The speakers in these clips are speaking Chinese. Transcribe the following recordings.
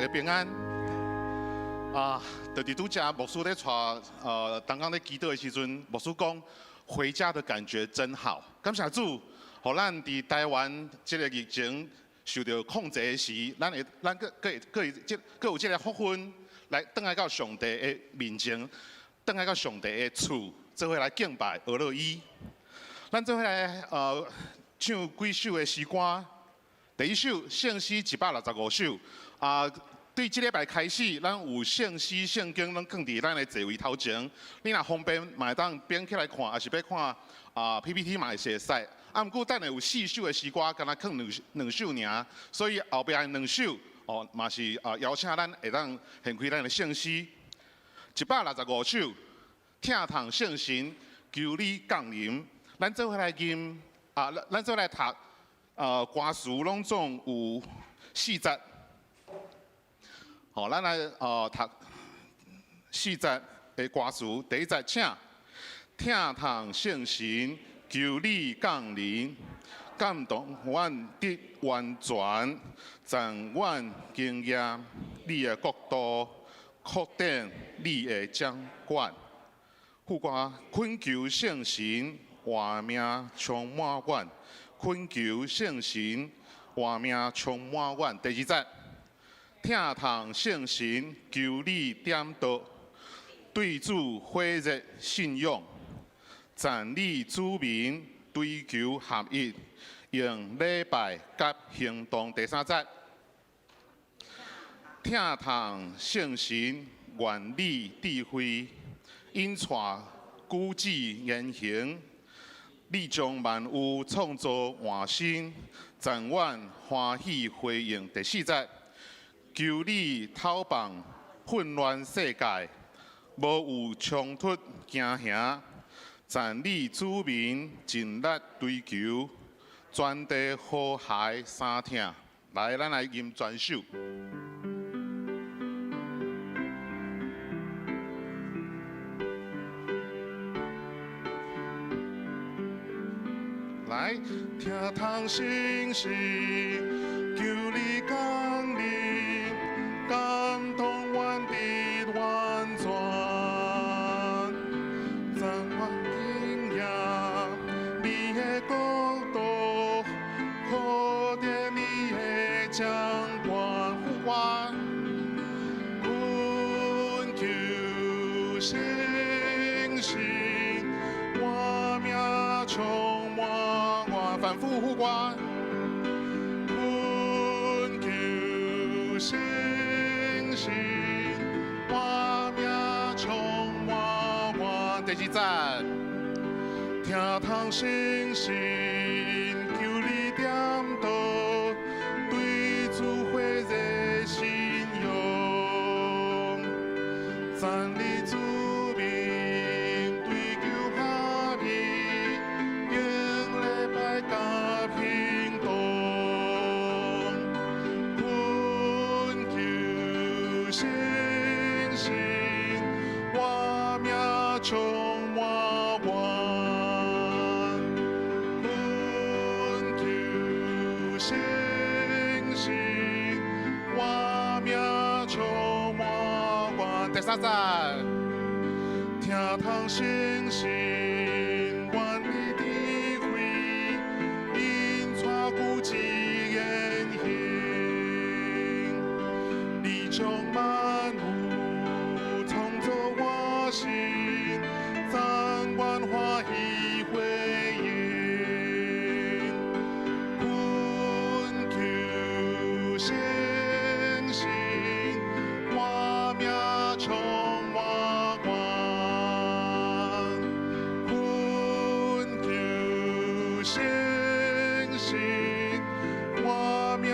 平安。就是拄则牧师咧带刚刚咧祈祷的时阵，牧师讲回家的感觉真好。感谢主，互咱伫台湾这个疫情受到控制的时，咱有这个福分来倒来到上帝的面前，倒来到上帝的厝，做伙来敬拜俄勒伊。咱做伙来唱几首的诗歌。第一首圣诗165首对这礼拜开始，咱有圣诗圣经，拢放伫咱的座位头前。你若方便，嘛会当编起来看，还是要看PPT 嘛会使。毋过等下有4首的诗歌，敢若放两首尔，所以后壁的2首嘛是邀请咱会当献开咱的圣诗。165首，听堂圣神求你降临。咱做伙来吟咱做伙来读歌词，拢总有4节。咱来读4节的歌词。第一节，请听堂圣神求你降临，感动阮的完全，赞阮经验你的国度，扩展你的掌管。副歌，恳求圣神活命充满阮，恳求圣神活命充满阮。第二节。听堂圣神求你点导，对主火热信仰，赞你主民追求合一，用礼拜甲行动。第3节，听堂圣神原理智慧，引带古旨言行，你将万物创造换新，赞阮欢喜回应。第4节。求你透放混乱世界，无有冲突惊吓，赞你子民尽力追求，传递和谐三听。来，咱来吟全首。来，听堂圣神，求你降临。感动阮的完全，赞阮经验你的国度，扩展你的掌管。呼唤，恳求圣神，我命充满我，反复呼唤，恳求圣。我命充满我。第2节，听堂圣神求你点导，对主火热信仰，赞你主民追求和平，用礼拜甲行动，恳求圣。我命充满阮，恳求圣神，我命充满阮。第3节，听堂圣神原理智慧，引带古旨言行，你将万物创造我心，赞阮欢喜回应，恳求圣神，我命充满阮，恳求圣神，我命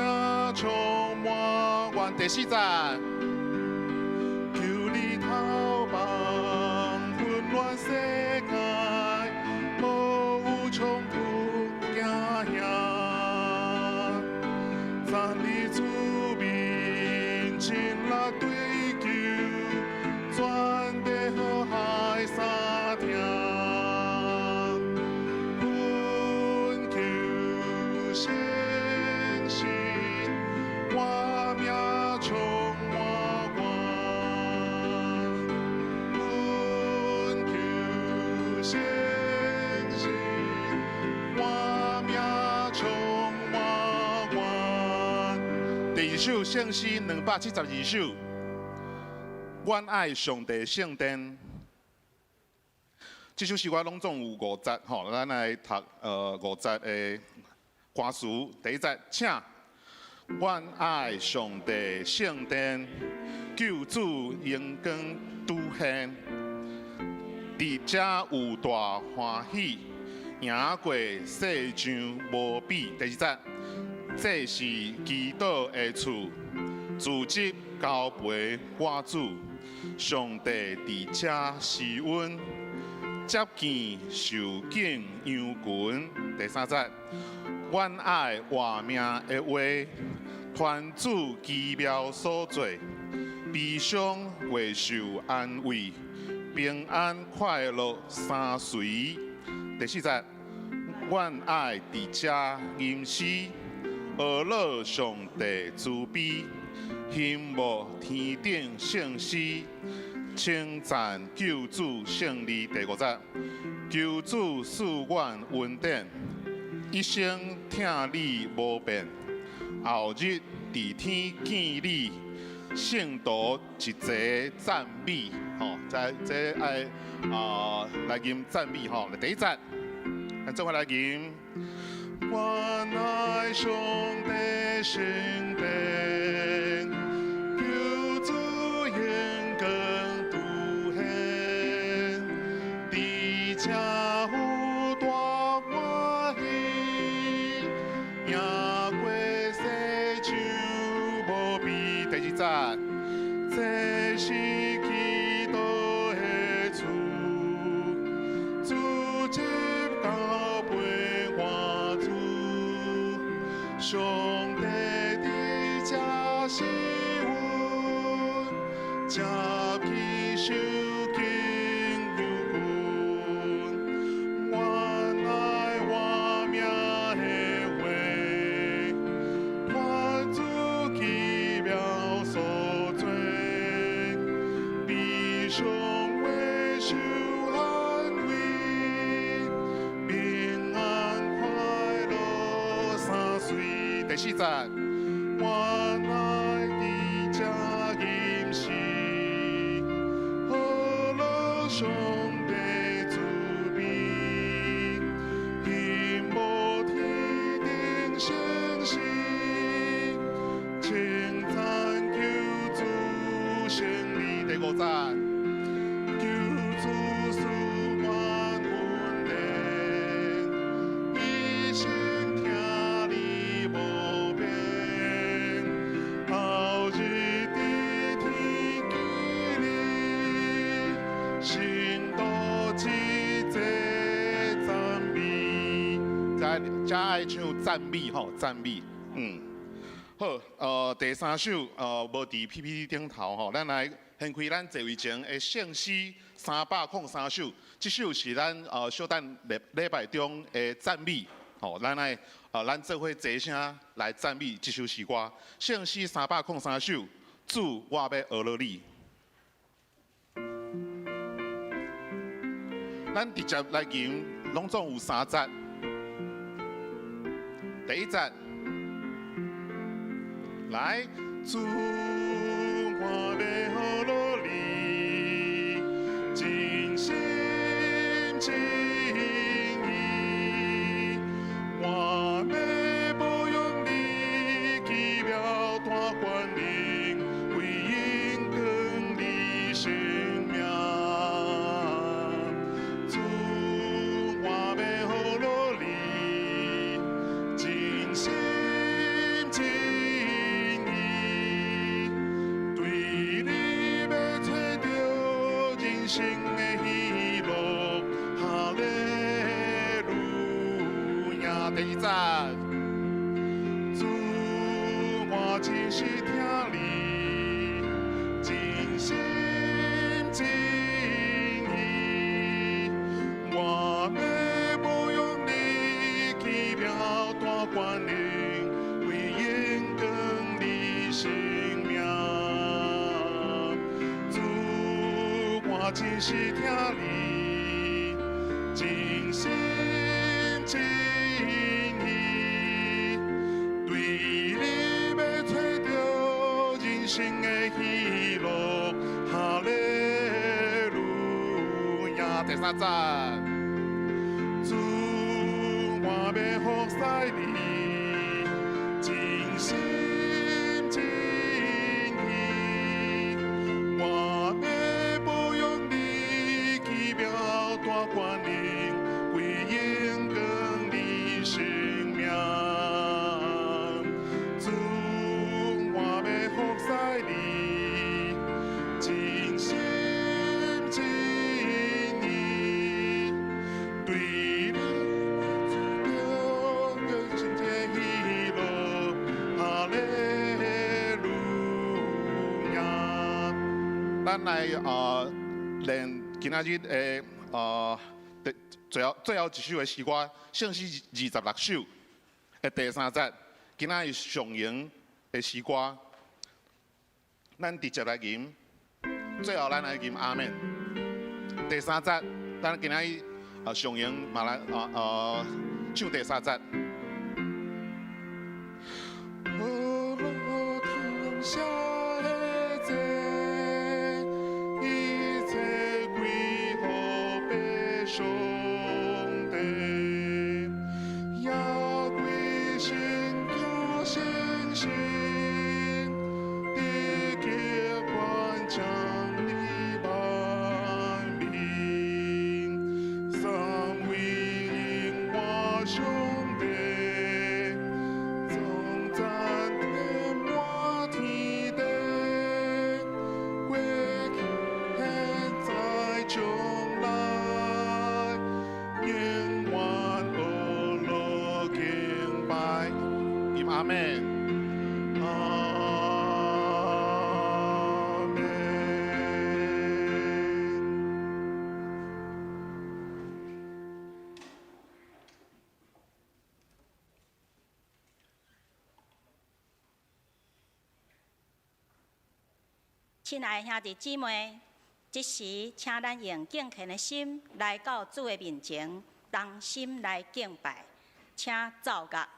充满阮。第4节。求你透放混乱世界，无有冲突惊吓，赞你子民尽力追求，传递和谐三听，恳求圣神，我命充。首圣诗272首，我爱上帝圣殿。这首诗我拢总有5节，吼，咱来读5节的歌词。第一节，请。我爱上帝圣殿，救主荣光拄现，伫遮有大欢喜，赢过世上无比。第二节，这是基督的厝，自执交陪我主，上帝伫遮施恩，接见受敬羊群。第三节，我爱活命的话。团主奇妙所做，悲伤会受安慰，平安快乐三随。第四节，我爱伫遮吟诗，学乐上帝慈悲，羡慕天顶圣诗，称赞救主胜利。第5节，救主赐阮恩典，一生听你无变。后日伫天见你，圣徒一齐赞美，吼，这爱来吟赞美吼。第一节，咱做伙来吟。我爱上帝圣殿，救主荣光拄现，伫遮有大欢喜，赢过世上无比。第二节，这是基督的厝，自执交陪我主，上帝伫遮施恩，接去受敬羊群，我爱活命的话，团主奇妙所做，悲伤会受安慰，平安快乐三随。第四节，我爱伫遮吟诗，学乐上帝慈悲，羡慕天顶圣诗，称赞救主胜利。第5节，救主赐阮恩典，一生听你无变，后日伫天见你，圣徒一齐赞美。再爱唱赞美吼，赞美，好，第三首无伫 PPT 顶头吼，咱来掀开咱座位前的圣诗303首，这首是咱小等礼拜中的赞美，吼，咱来咱做伙齐声来赞美这首诗歌。圣诗303首，主我要学了你。咱直接来吟，拢总有3节。第一节。来，主我要学了你，尽心尽意，我要保养你奇妙大冠名，为因更你生命。主我要学了你，尽心尽生的喜乐，哈利路亚。第2节，主我真是听你，尽心尽意，我要保养你奇妙大冠名，为因更你生命。我真是听你，尽心尽意，对你要找到你心的喜乐，哈利路亚。第三站，主，我要服侍你，尽心尽意，我要保养你奇妙大权能，归荣更你生命。主，我要服侍你，尽心尽意，对你主的真正喜乐，哈利路亚。咱来练今仔日的最后一首的诗歌，圣诗26首的第3节，今仔日上营的诗歌，咱直接来吟，最后咱来吟阿门。第3节，咱今仔日上营嘛来唱第3节。天下的罪，一切归乎白上帝，也归神家圣神，地极宽强的万民，三位因我上帝，总赞天满天地，过去现在将来，永远阿乐敬拜。念阿门。亲爱的兄弟姊妹，这时请咱用敬虔的心来到主的面前，同心来敬拜，请奏乐。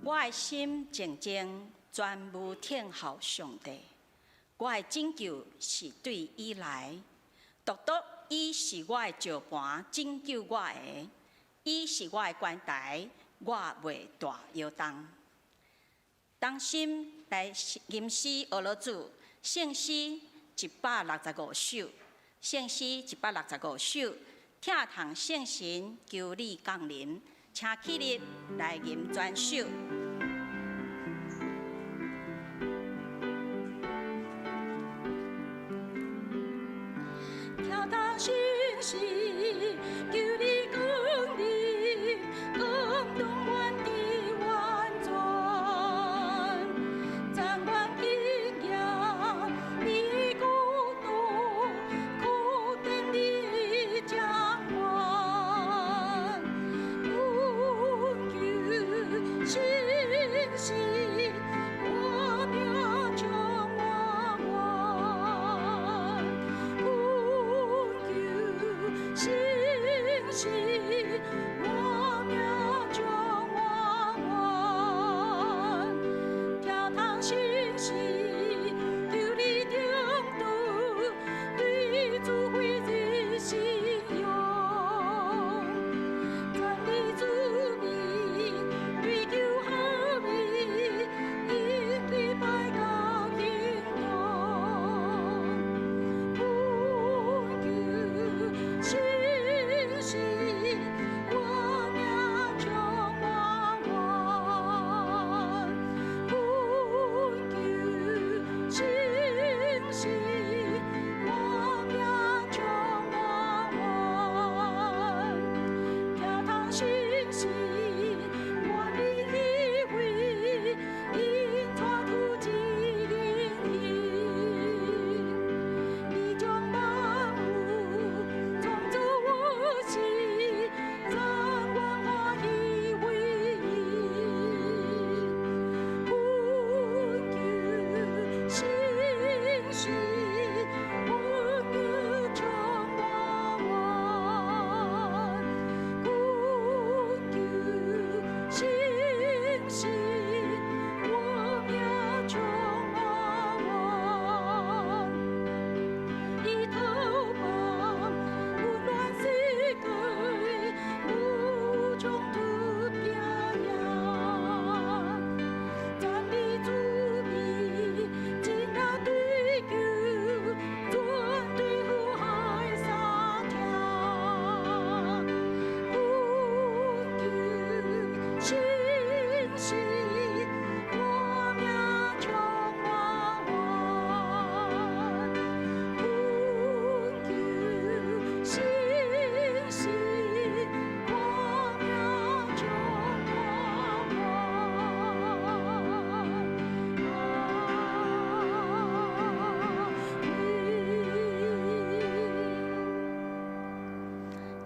我的心静静，全无听候上帝。我的拯救是对伊来，独独伊是我的石盘，拯救我的；伊是我的关台，我袂大摇动。当心来吟诗俄罗主圣诗165首，圣诗165首，听堂圣神求你降临，请起立来吟全首。听堂圣神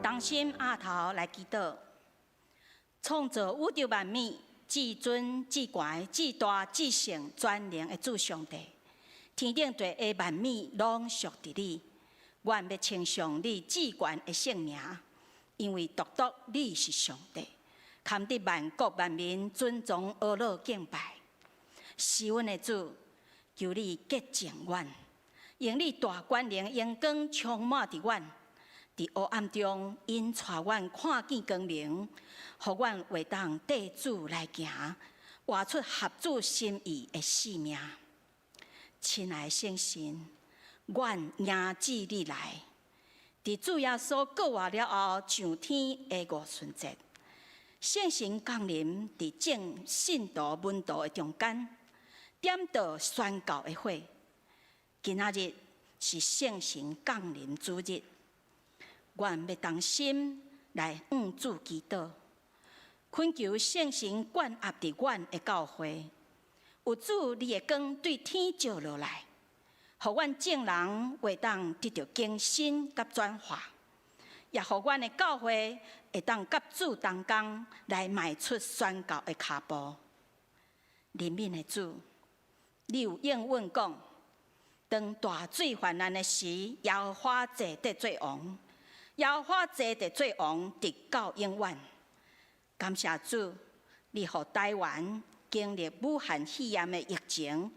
当心阿头来祈祷，创造宇宙万物、至尊、至高、至大、至圣、全能的主上帝，天顶地下万物拢属伫你。愿要称颂你至高的圣名，因为独独你是上帝，堪得万国万民尊崇阿乐敬拜。是阮的主，求你洁净阮，用你大光荣阳光充满伫阮。伫黑暗中，因带阮看见光明，互阮会当缀主来行，活出合主心意的生命。亲爱的圣神，阮迎旨你来。伫主耶稣过活了后，上天的五旬节，圣神降临伫正信徒门徒的中间，点到宣教的火。今仔日是圣神降临主日。愿要同心来向主祈祷，恳求圣神灌压伫阮的教会，有主你的光对天照落来，互阮众人会当得到更新甲转化，也互阮的教会会当甲主同工来迈出宣教的脚步。怜悯的主，你有应允讲，当大水泛滥的时，耶和华坐得做王。耶和华坐地做王，直到永远。感谢主，你互台湾经历武汉肺炎的疫情，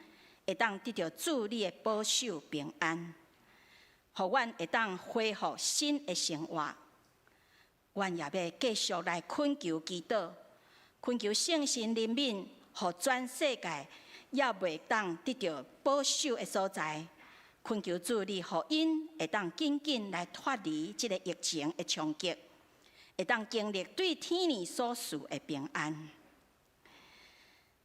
会当得到主你的保守平安，互阮会当恢复新的生活。阮也要继续来恳求祈祷，恳求圣神怜悯，互全世界也袂当得到保守的所在。恳求主你，互因会当紧紧来脱离这个疫情的冲击，会当经历对天年所赐的平安。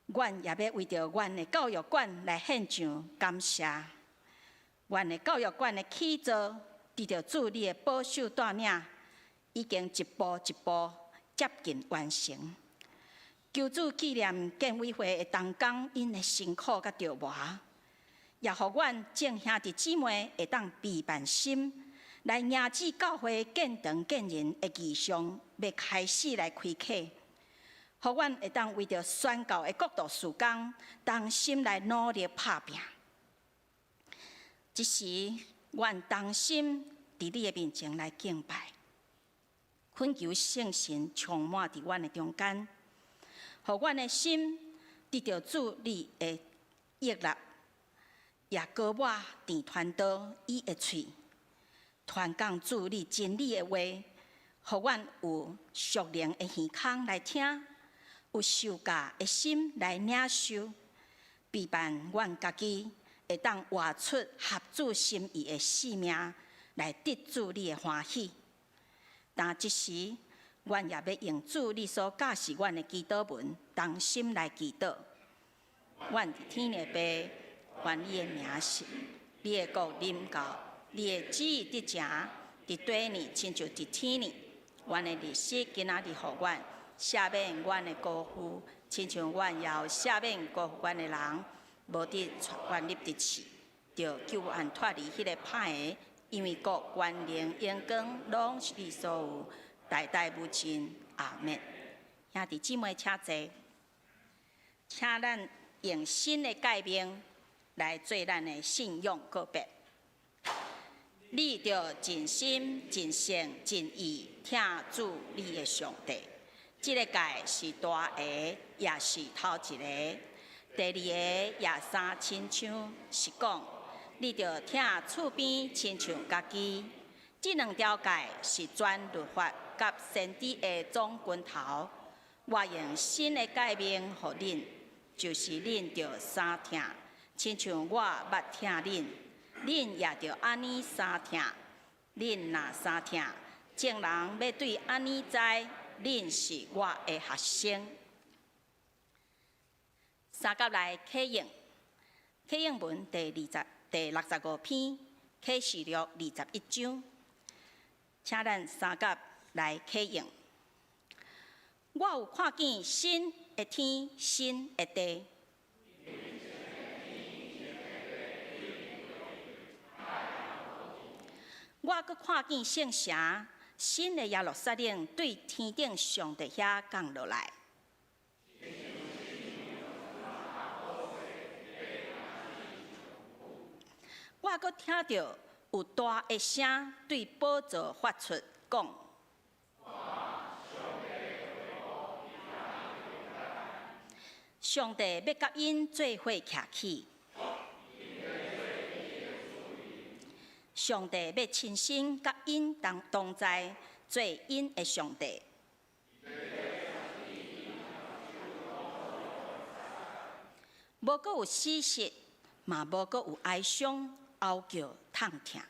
阮也要为着阮的教育馆来献上感谢。阮的教育馆的起造，得到主你的保守带领，已经一步一步接近完成。求主纪念建委会的同工因的辛苦甲着磨。也互阮众兄弟姊妹会当备万心，来迎接教会建堂建人的仪式要开始来开启，互阮会当为着宣教的国度事工，同心来努力打拼。这时，阮同心伫你的面前来敬拜，恳求圣神充满伫阮的中间，互阮的心得到主你的悦纳，也高我甜传导伊的喙，传讲主你真理的话，互阮有属灵的耳孔来听，有受教的心来领受，陪伴阮家己会当活出合主心意的性命，来得主你的欢喜。但即时，阮也要用主你所教示阮的祈祷文，同心来祈祷。阮伫天的爸，愿你的名是，你的国临到，你的旨意得成，伫地呢，亲像伫天呢。阮的日子今仔日互阮，赦免阮的辜负，亲像阮也有赦免辜负阮的人，无得阮入地去，着救阮脱离迄个歹的。因为国、权能、荣光，拢是你所有，代代无尽。阿门。兄弟姊妹，请坐，请咱用新的改名来做咱的信仰告别。你着尽心、尽性、尽意听主你的上帝。这个届是大个，也是头一个。第二个也三亲像是讲。你着听厝边亲像家己，这两条界是全律法甲先知的总拳头。我用新的改名互恁，就是恁着三听，亲像我捌听恁，恁也着安尼三听。恁若三听，众人要对安尼知，恁是我的学生。三甲来启应，启应文第65篇，启示录21章，请咱三甲来启应。我有看见新的天、新的地。我阁看见圣城，新的耶路撒冷对天顶上帝遐降落来。我阁听到有大的声对宝座发出，讲：上帝要甲因做伙徛起，上帝要亲身甲因同在，做因的上帝。无阁有死息，嘛无阁有哀伤。嗷叫痛疼。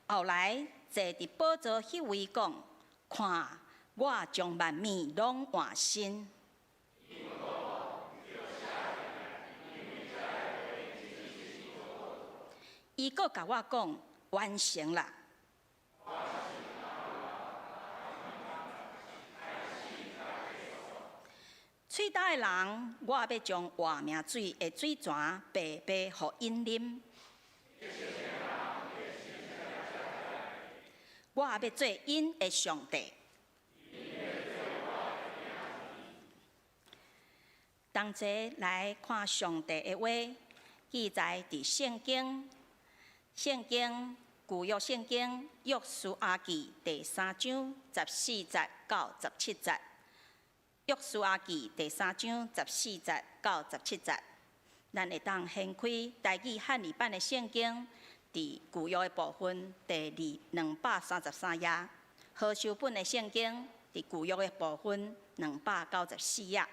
后来坐伫宝座迄位讲：看，我将万物拢换新。伊阁甲我讲：完成啦。喙焦的人，我要将活命水的水泉白白互因啉。我要做因的上帝。同齐来看上帝的话，记载伫圣经旧约圣经约书亚记第3章14节到17节。约书亚记第3章14节到17节，咱会当掀开台语汉语版的圣经，伫旧约的部分第233页，和修本的圣经伫旧约的部分294页。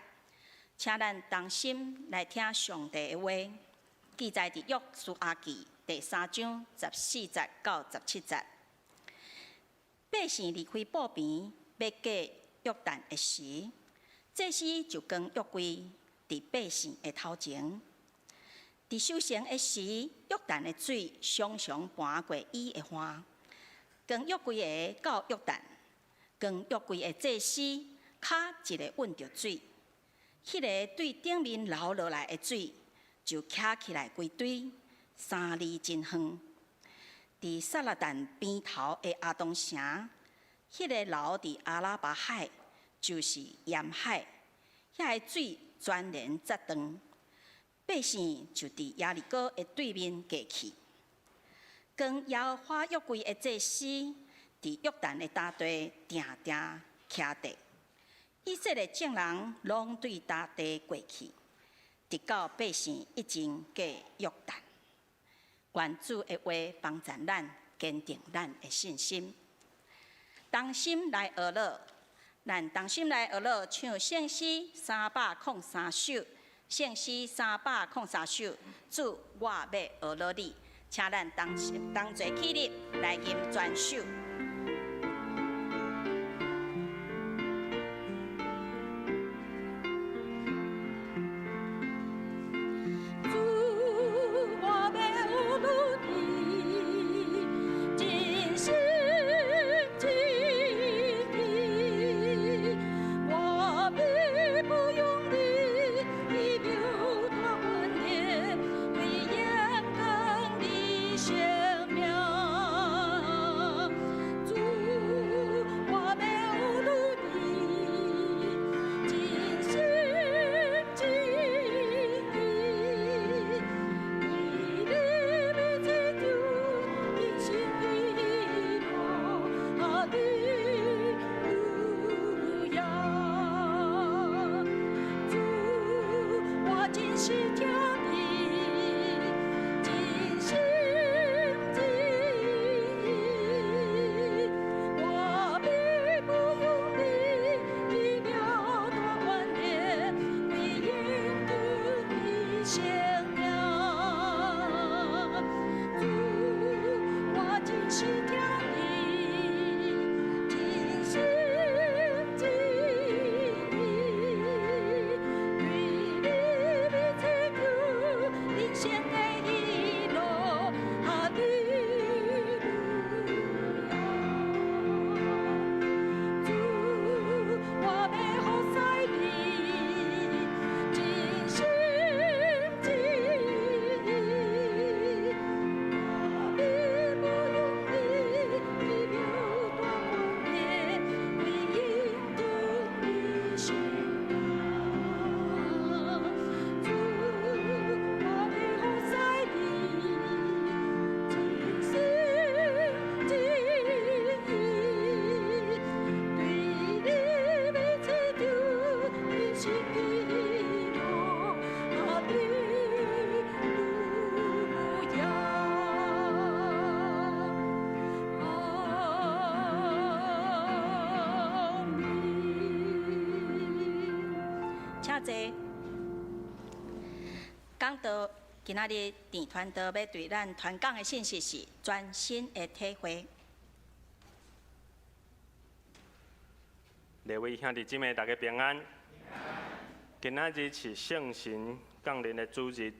请咱同心来听上帝的话，记载伫约书亚记第3章14节到17节。百姓离开布边，要过约旦的时。这时就将约柜伫百姓的头前，伫守城的时，约旦的水常常搬过伊的岸，将约柜的到约旦，将约柜的祭司脚一个稳着水，迄个对顶面流落来的水就徛起来规堆，3里真远。伫撒拉但边头的阿东城，迄个流伫阿拉巴海。就是沿海，遐个水全然折断，百姓就伫耶利哥的对面过去。跟耶和华约柜的祭司，伫约旦的大地定定徛地。以色列众人拢对大地过去，直到百姓已经过约旦。愿主的话帮助咱，坚定咱的信心。同心来学乐，咱同心来学乐，唱圣诗303首，圣诗303首，主我要学乐你，请咱同齐起立来吟全首。讲到今仔日田传道要对咱传讲的信息是全新的体会。各位兄弟姊妹，大家平安。今仔日是圣神降临的主日，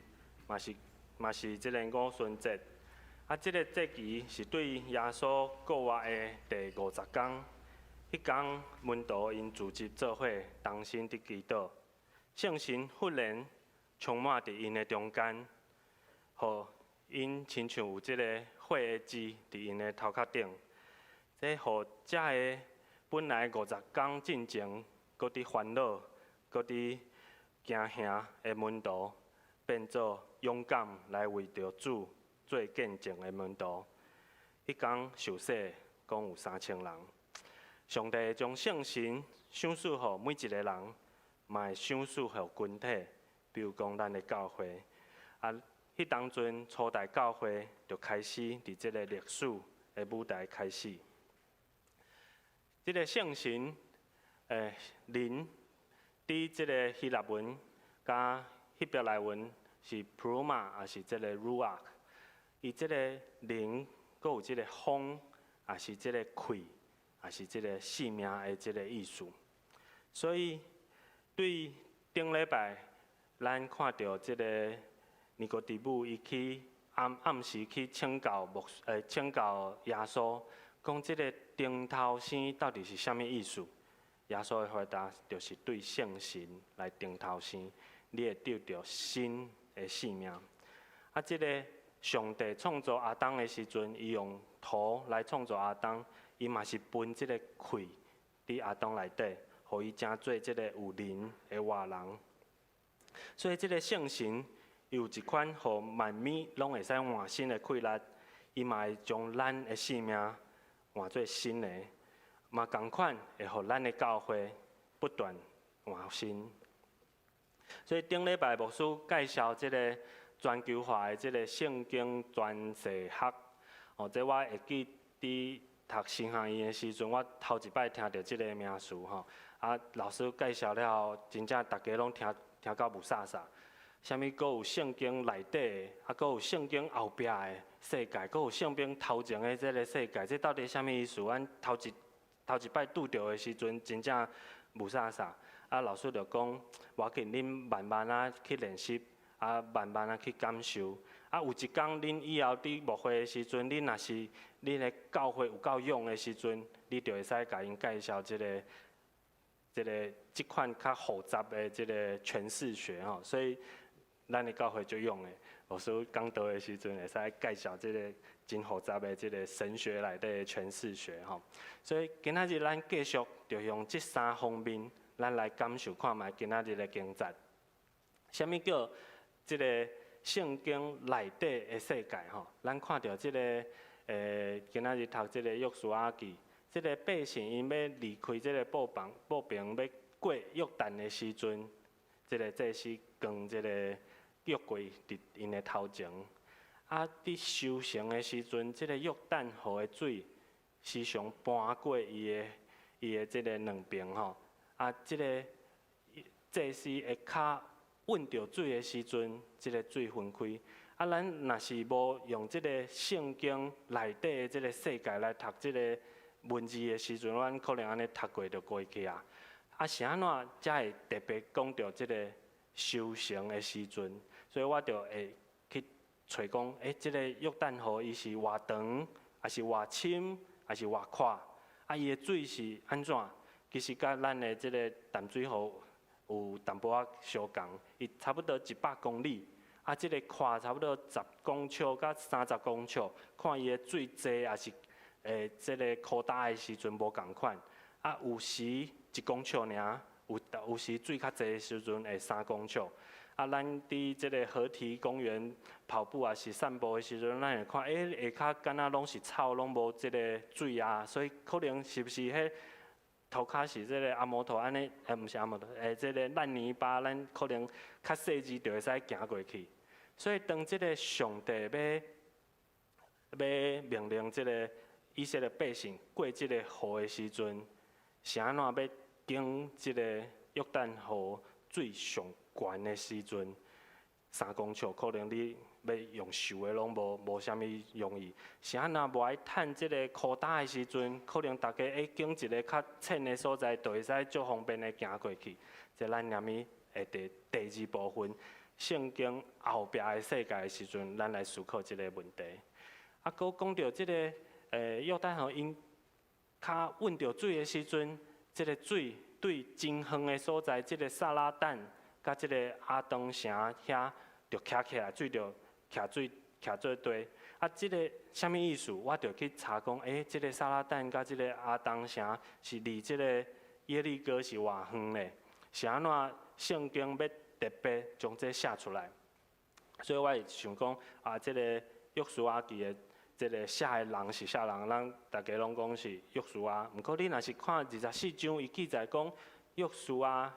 嘛是这个五旬节。这个节期是对耶稣过活的第50天。迄天门徒因聚集做伙，同心伫祈祷。圣神忽然充满伫因的中间，互因亲像有即个火的字伫因的头壳顶。这互遮个本来50天进前，搁伫烦恼、搁伫惊吓的门徒，变作勇敢来为着主做见证的门徒。迄天受洗，共有3000人。上帝将圣神赏赐予每一个人，嘛会赏赐予群体，比如讲咱的教会。迄当阵初代教会就开始伫即个历史的舞台开始。即个圣神，灵，伫即个希腊文甲希伯来文是 pneuma， 也是即个 ruach。伊即个灵，阁有即个风，也是即个气。也是即个生命的即个意思，所以对顶礼拜，咱看到即个尼哥底母伊去暗时去请教耶稣，讲即个顶头生到底是啥物意思？耶稣的回答就是对圣神来顶头生，你会得到新的生命。即个上帝创造亚当的时阵，伊用土来创造亚当。伊嘛是分即个气伫亚当内底，互伊成做即个有灵的活人。所以即个圣神有一款互万物拢会使换新的气力，伊嘛会将咱的性命换做新的，嘛同款会互咱的教会不断换新。所以顶礼拜牧师介绍即个全球化的即个圣经传世学，这我会记伫读神学院的时阵，我头一摆听到即个名词老师介绍了后，真正大家拢听到雾煞煞。啥物？阁有圣经内底的，阁有圣经后壁的世界，阁有圣经头前的即个世界，这到底啥物意思？阮头一摆拄着的时阵，真正雾煞煞。老师就讲，我紧恁慢慢去练习，慢慢去感受。有一天恁以后伫牧会的时阵，恁若是恁的教会有够勇的时阵，你就会使甲因介绍即款较复杂的即个诠释学所以。咱的教会就用的，牧师讲道的时阵会使介绍即个真复杂的即个神学内底的诠释学所以今仔日咱继续就用这3方面，咱来感受看卖今仔日的经节。啥物叫即个圣经内底的世界咱看到即个今仔日读即个约书亚记，即个百姓因要离开即个步平要过约旦的时阵，即个祭司扛即个约柜伫因的头前，伫修成的时阵，即个约旦河的水时常搬过伊的即个两边即个祭司的骹稳着水的时阵，即个水分开。咱若是无用即个圣经内底的即个世界来读即个文字的时阵，咱可能安尼读过就过去是安怎才会特别讲到即个修成的时阵？所以我就会去找讲，即个约旦河伊是偌长，还是偌深，还是偌宽？伊的水是安怎？其实甲咱的即个淡水河有淡薄仔相共，伊差不多100公里。即个宽差不多10公尺到30公尺，看伊的水济还是即个扩大的时阵无共款。有时1公尺尔，有时水较济的时阵会3公尺。咱伫即个河堤公园跑步也是散步的时阵，咱会看，下骹敢若拢是草，拢无即个水所以可能是不是迄涂骹是即个阿摩托安尼？毋是阿摩托，即个烂泥巴，咱可能较细致就会使行过去。所以当即个上帝要命令即个以色列百姓过即个河的时阵，是安怎要经即个约旦河最上悬的时阵，3公尺，可能你要用受的拢无啥物容易。是安怎无爱趁即个扩大的时阵，可能大家经一个较浅的所在，就会使足方便的行过去。即咱念咪第2部分，圣经后壁的世界的时阵，咱来思考即个问题。搁讲到即个约旦河因较稳着水的时阵，即个水对真远的所在，即个撒拉旦甲即个阿当城遐，就徛起来，水就徛做堆。即个啥物意思？我就去查讲，即个撒拉旦甲即个阿当城是离即个耶利哥是偌远咧？是安怎圣经要特别将这写出来？所以我会想讲，即个约书亚记的即个写的人是啥人？咱大家拢讲是约书亚。毋过你若是看24章，伊记载讲约书亚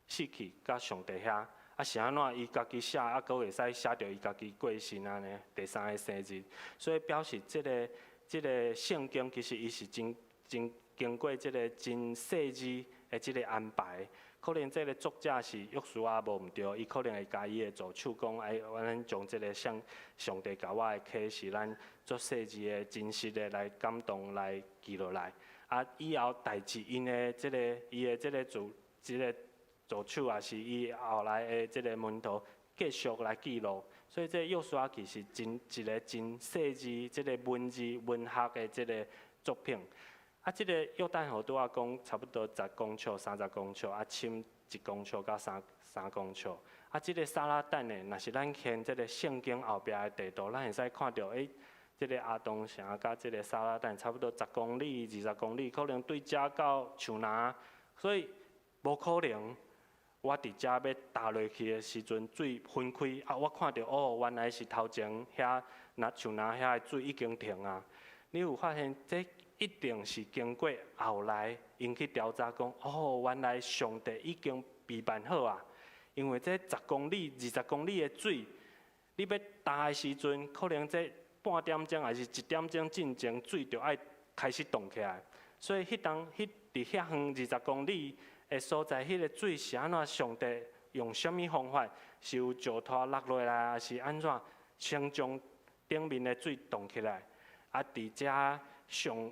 死去，甲上帝遐，是安怎伊家己写，阁会使写着伊家己过身安尼第3个生日，所以表示即个圣经其实伊是真经过即个真细致的即个安排。可能即个作者是约书亚无毋对，伊可能会加伊的助手讲，咱将即个上帝甲我的启示，咱做细致的、真实的来感动来记落来。以后代志因的即个伊的即个助手也是伊后来的即个门徒继续来记录。所以这约书亚记是一个真细致、即个文学的即个作品。即个约旦河拄仔讲差不多10公尺、30公尺，深1公尺到3公尺。即个撒拉旦的，若是咱看即个圣经后壁的地图，咱会使看到，即个阿当城甲即个撒拉旦差不多10公里、20公里，可能对遮到树林，所以无可能。我伫遮要踏落去的时阵，水分开我看到原来是头前遐像遐个水已经停啊，你有发现这一定是经过后来因去调查讲，哦，原来上帝已经备办好啊，因为这10公里、20公里的水，你要打的时阵，可能这半点钟还是1点钟进前，水就爱开始动起来。所以伫遐远20公里的所在，迄个水是安怎？上帝用什么方法？是有石头落落来，还是安怎？先将顶面的水动起来。啊，伫遮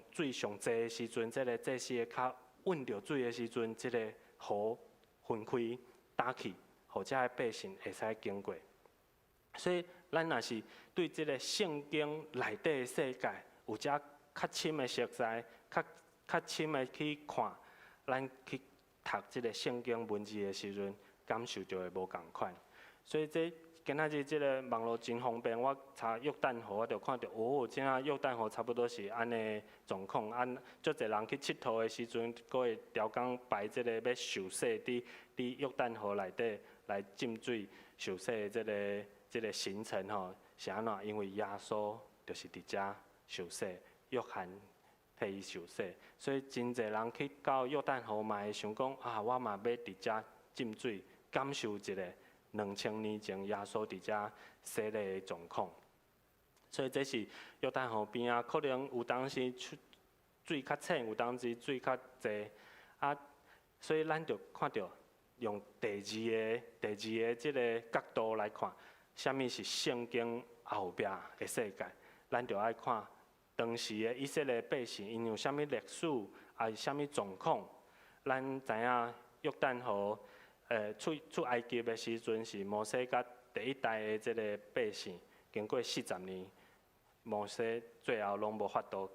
水上济的时阵，这个祭司会较稳着水的时阵，这个河分开打去，互遮的百姓会使经过。所以，咱若是对这个圣经内底的世界有遮较深的熟悉，较深的去看，咱去读这个圣经文字的时阵，感受就会无共款。所以今仔日这个网络真方便，我查约旦河，我就看到哦，即啊约旦河差不多是安尼状况。足侪人去佚佗的时阵，佫会调工排这个要受洗伫约旦河内底来浸水受洗的这个行程吼，是安怎？因为耶稣就是伫遮受洗，约翰替伊受洗，所以真侪人去到约旦河嘛会想讲啊，我嘛要伫遮浸水，感受一下2000年前耶稣伫遮洗礼的状况。所以这是约旦河边啊，可能有当时水较浅，有当时水较济啊，所以咱就看到用第二个即个角度来看，啥物是圣经后壁的世界，咱就爱看。当时的以色列百姓，因有啥物历史，还是啥物状况？咱知影约旦河，出埃及的时阵是摩西甲第一代的即个百姓，经过40年，摩西最后拢无法度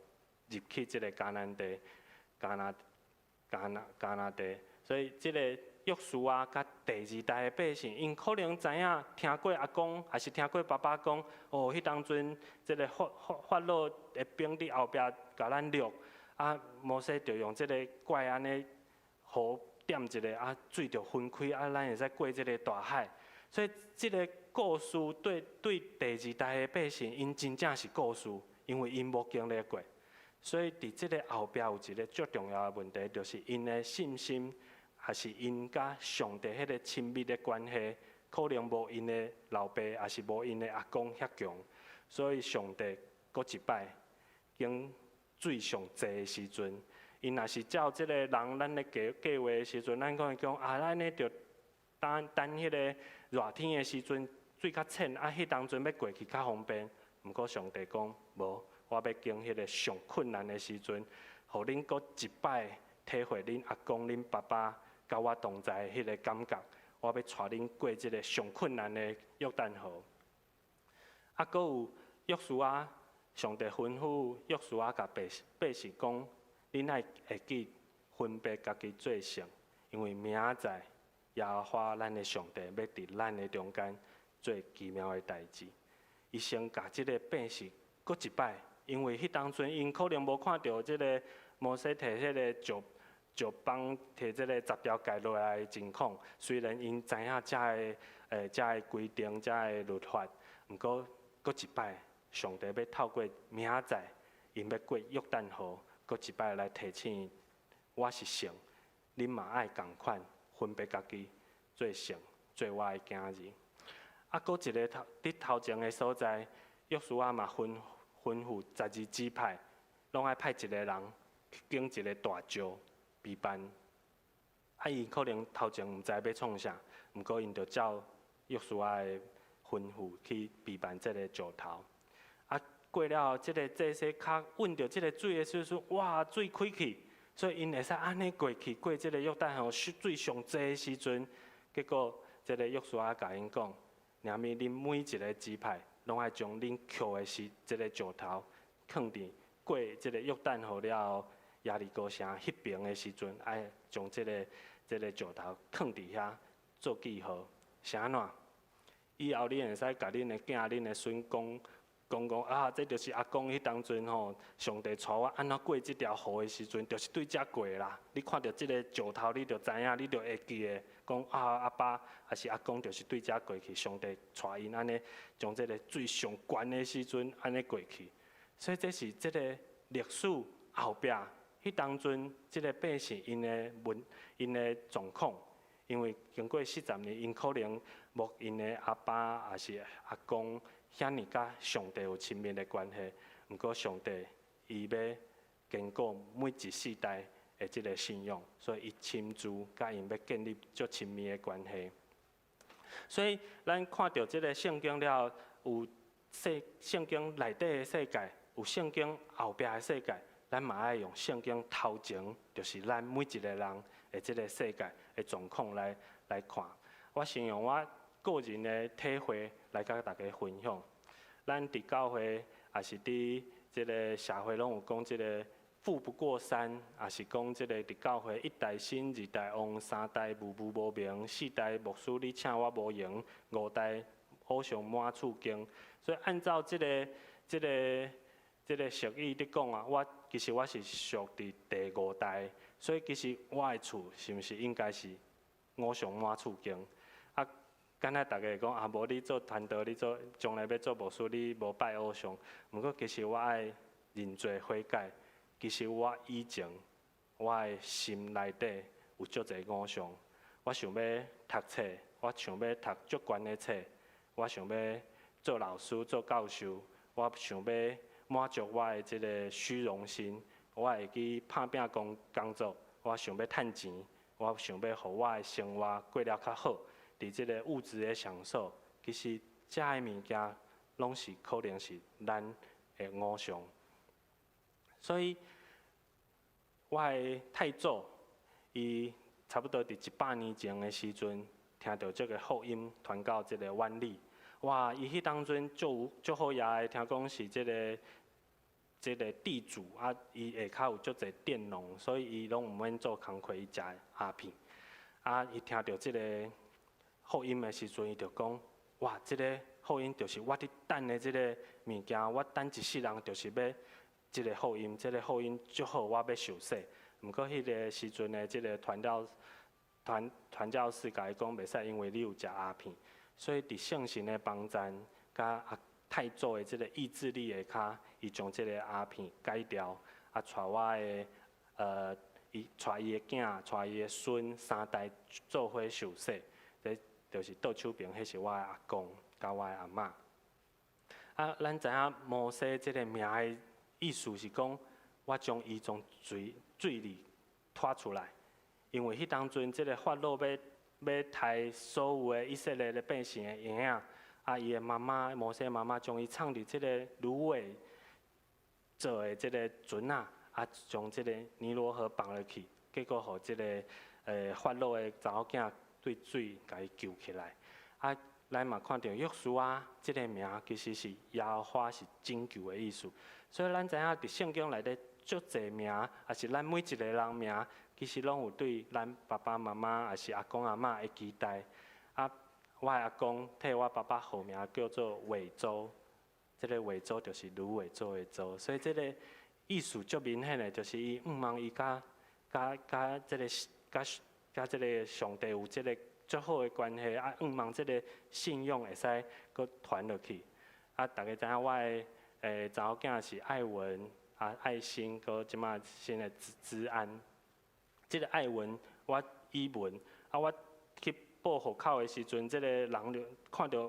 入去即个迦南地，迦南地，所以即个约书亚甲第2代的百姓，因可能知影听过阿公，还是听过爸爸讲，哦，迄当阵即个法老的兵伫后壁甲咱掠，啊，摩西就用即个怪安尼河点一下，啊，水就分开，啊，咱会使过即个大海。所以即个故事对第2代的百姓，因真正是故事，因为因无经历过。所以伫即个后壁有一个最重要的问题，就是因的信心。还是因甲上帝迄个亲密的关系，可能无因的老爸，还是无因的阿公遐强，所以上帝搁一摆经水上济的时阵，因若是照即个人咱咧计划的时阵，咱可能讲啊，咱咧着等迄个热天的时阵，水较浅，啊，迄当阵要过去较方便。毋过上帝讲无，我要经迄个上困难的时阵，互恁搁一摆体会恁阿公、恁爸爸。甲我同在迄个感觉，我要带恁过即个上困难的约旦河。啊，搁有约书亚，上帝吩咐约书亚甲百姓讲，恁爱会记分别家己做圣，因为明仔耶和华咱的上帝要伫咱的中间做奇妙的代志。伊先甲即个百姓搁一摆，因为迄当阵因可能无看到即个摩西摕迄个石帮摕即个10条戒落来的情况，虽然因知影遮的规定、遮的律法，毋过搁一摆，上帝要透过明仔因要过约旦河，搁一摆来提醒我是圣，恁嘛爱共款分别家己做圣，做我的囝儿。啊，搁一个伫头前的所在，约书亚嘛吩咐12支派，拢爱派一个人去经一个大石。备办，啊，伊可能头前毋知要创啥，毋过因就照约书亚的吩咐去备办即个石头。啊，过了后，即个祭司较稳着即个水的时阵，哇，水开去，所以因会使安尼过去，过即个约旦河水上济的时阵，结果即个约书亚甲因讲，让恁每一个支派拢爱将恁捡的即个石头放伫过即个约旦河了后。耶利哥城迄边的时阵，爱将即个石头放伫遐做记号，是安怎？以后恁会使甲恁的囝、恁的孙讲，讲啊，这就是阿公迄当阵吼，上帝带我安怎过这条河的时阵，就是对遮过啦。你看到这个石头，你就知影，你就会记的。讲啊，阿爸还是阿公，就是对遮过去，上帝带因安尼，从这个最上悬的时阵安尼过去。所以这是这个历史后壁，迄当阵这个百姓因的状况，因为经过40年，因可能无因的阿爸还是阿公。遐尼甲上帝有亲密的关系，毋过上帝伊要坚固每一世代的即个信仰，所以伊亲自甲因要建立足亲密的关系。所以咱看到即个圣经了，有圣经内底的世界，有圣经后壁的世界，咱嘛爱用圣经头前，就是咱每一个人的即个世界的状况来看。我先用我个人的体会来甲大家分享。咱伫教会，也是伫即个社会，拢有讲即个富不过三，也是讲即个伫教会一代兴，二代旺，三代无名，四代牧师你请我无用，五代偶像满厝经。所以按照即个俗语伫讲啊，其实我是属伫第五代，所以其实我的厝是毋是应该是偶像满厝经？敢若大家讲啊，无你做传道，你做将来要做牧师，你无拜偶像。毋过其实我爱认罪悔改。其实我以前我的心内底有足侪偶像。我想要读册，我想要读足悬的册，我想要做老师、做教授，我想要满足我的即个虚荣心。我会去打拼工作，我想要趁钱，我想要互我的生活过了较好。伫即个物质的享受，其实遮个物件拢是可能是咱的偶像。所以，我的太祖，伊差不多伫100年前的时阵，听到这个福音传到即个湾里，哇！伊迄当阵足好野的，听讲是即个地主啊，伊下骹有足侪佃农，所以伊拢毋免做工课，伊食鸦片。啊，伊听到即个福音的时阵，伊就讲：哇，即个福音就是我伫等的即个物件，我等一世人就是要即个福音，即个福音足好，我要受洗。毋过迄个时阵的即个传教士甲伊讲，袂使因为你有食鸦片，所以伫圣神的帮助，甲太祖的即个意志力下骹，伊将即个鸦片改掉，啊，带我的伊带伊的囝，带伊的孙3代做伙受洗。就是倒手边，迄是我的阿公，甲我的阿嬷。啊，咱知影摩西即个名的意思是讲，我将伊从水里拖出来，因为迄当阵即个法老要杀所有的以色列的百姓的婴仔，啊，伊的妈妈摩西妈妈将伊藏伫即个芦苇做的即个船啊，啊，将即个尼罗河放落去，结果互即个法老的查某囝。对水甲伊救起来，啊，咱嘛看到约书亚即个名，其实是耶和华是拯救的意思。所以咱知影伫圣经内底足侪名，也是咱每一个人名，其实拢有对咱爸爸妈妈，也是阿公阿嬷的期待。啊，我的阿公替我爸爸号名叫做伟洲，即个伟洲就是芦苇做的洲，所以即个意思足明显的，就是伊望伊甲即个上帝有即个足好的关系，啊，望即个信仰会使搁传落去。啊，大家知影我的查某囝是爱文啊，爱心，搁即马新的治安。即个爱文，我语文啊，我去报户口的时阵，即个人就看到，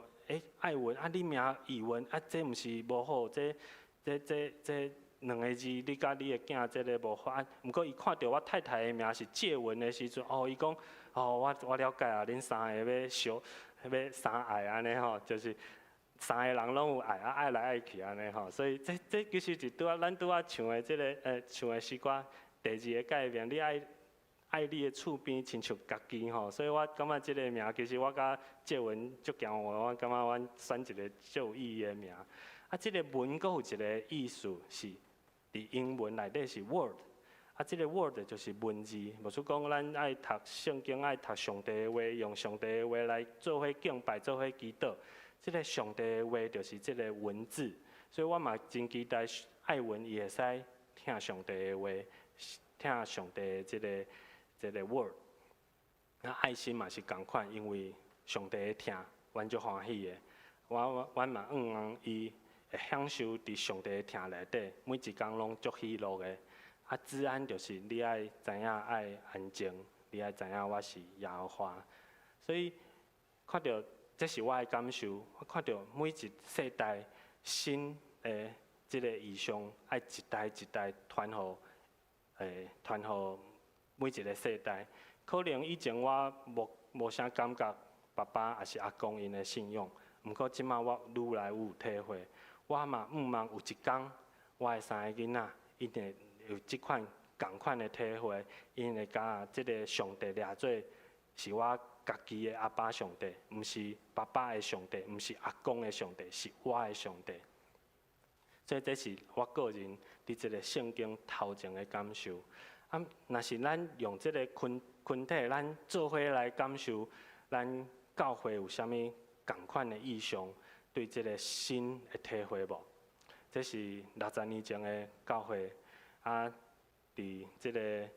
爱文啊，你名语文啊，这毋是无好，这两个字，你甲你的囝即个无法。毋过伊看到我太太的名是借文的时阵，伊讲，我了解啊，恁3个要相爱安尼吼，就是3个人拢有爱啊，爱来爱去安尼吼。所以这其实是咱拄仔唱的即个唱的诗歌第2个概念，你爱你的厝边亲像家己吼。所以我感觉即个名其实我甲借文足骄傲，我感觉阮选一个足有意义的名。啊，即个文阁有一个意思是。伫英文内底是 word， 啊，即个 word 就是文字。无说讲咱爱读圣经，爱读上帝的话，用上帝的话来做伙敬拜，做伙祈祷。即个上帝的话就是即个文字，所以我嘛真期待爱文伊会使听上帝的话，听上帝的这个 word。那爱心嘛是共款，因为上帝会听，阮就欢喜的。阮嘛望伊会享受伫上帝的听内底，每一工拢足喜乐的。啊，治安就是你爱知影爱安静，你爱知影我是耶和华。所以看到这是我的感受，我看到每一世代新的这个意象，爱一代一代传互每一个世代。可能以前我无啥感觉，爸爸也是阿公因的信仰。毋过即马我愈来愈有体会，我嘛望有一天，我的三个囡仔一定有即款共款的体会，因会甲即个上帝掠做是我家己的阿爸上帝，毋是爸爸的上帝，毋是阿公的上帝，是我的上帝。所以这是我个人伫即个圣经头前的感受。啊，若是咱用即个群体，咱做伙来感受，咱教会有啥物共款的意向，对即个新的体会无？这是60年前的教会，啊，伫即个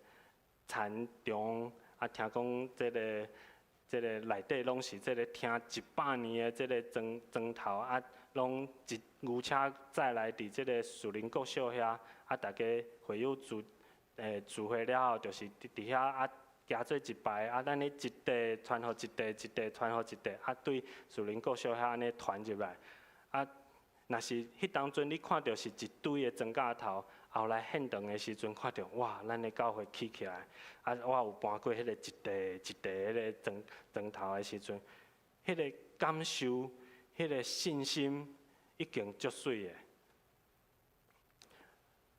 田中啊，听讲即个内底拢是即个听100年的即个砖头啊，拢一牛车载来伫即个树林国小遐，啊，大家会友聚会了后，就是伫遐啊，行做一排啊，咱咧一地传互一地，一地传互一地，啊，对树林国小遐安尼传入来，啊，若是迄当阵你看到是一堆的砖架头，后来献堂的时阵看到，哇，咱的教会起来，啊，我有搬过迄个一地一地迄个砖头的时阵，迄个感受，迄个信心已经足水的。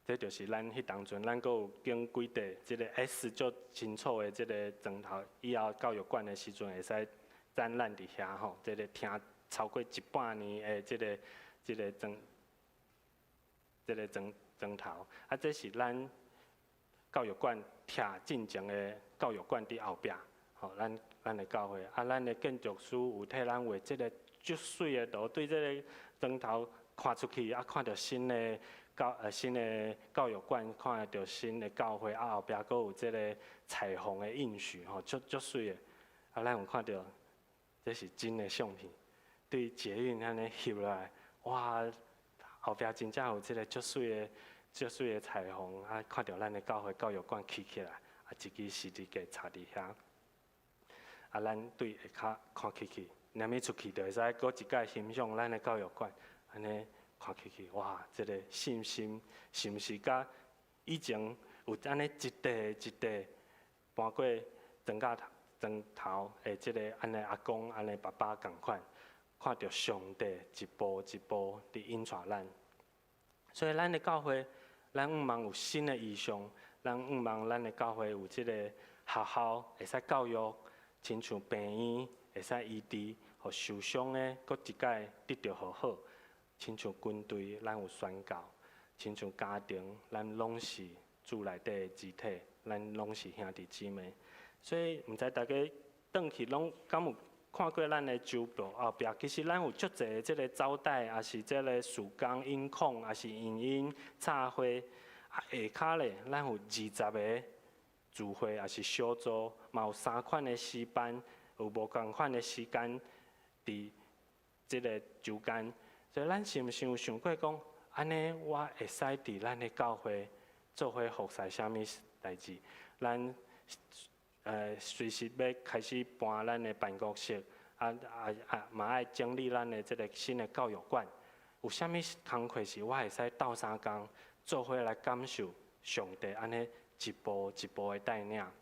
这就是咱迄当阵，咱阁有经几地即个 S 足清楚的即个砖头，以后教育馆的时阵会使展览伫遐吼，即个听超过100年的即个砖头，啊，这是咱教育馆徛进前的教育馆伫后壁，吼，咱的教会，啊，咱的建筑师有替咱画即个足水的图，对即个砖头看出去，啊，看到新的教育馆，看到新的教会，啊后壁阁有即个彩虹的印许，吼，足水的。啊，咱有看到，这是真的相片，对捷运安尼翕落来，哇，后壁真正有即个足水的彩虹，啊，看到咱的教会教育馆起来，啊，一支十字架插伫遐，啊，咱对下骹看起，连咪出去就会使阁一摆欣赏咱的教育馆，安尼。看起去，哇！这个信心是毋是甲以前有安尼一地一地搬过砖头的即个安尼阿公、安尼爸爸共款，看到上帝一步一步伫引带咱。所以咱的教会，咱望有新的意向，咱望咱的教会有即个学校会使教育，亲像病院会使医治，互受伤的搁一摆得到好好。亲像军队，咱有宣教；亲像家庭，咱拢是主内底的肢体，咱拢是兄弟姊妹。所以，毋知大家转去拢敢有看过咱的周报后壁，其实咱有足侪即个招待，也是即个事工、音控，也是影音、茶会。啊，下骹咧，咱有20个聚会，也是小组，嘛有3款的诗班，有无共款的时间伫即个周间。所以，咱是毋是有想过讲，安尼我会使伫咱的教会做伙服侍啥物代志？咱随时要开始搬咱的办公室，嘛爱整理咱的即个新的教育馆。有啥物工课是我会使斗相共做伙来感受上帝安尼一步一步的带领？啊，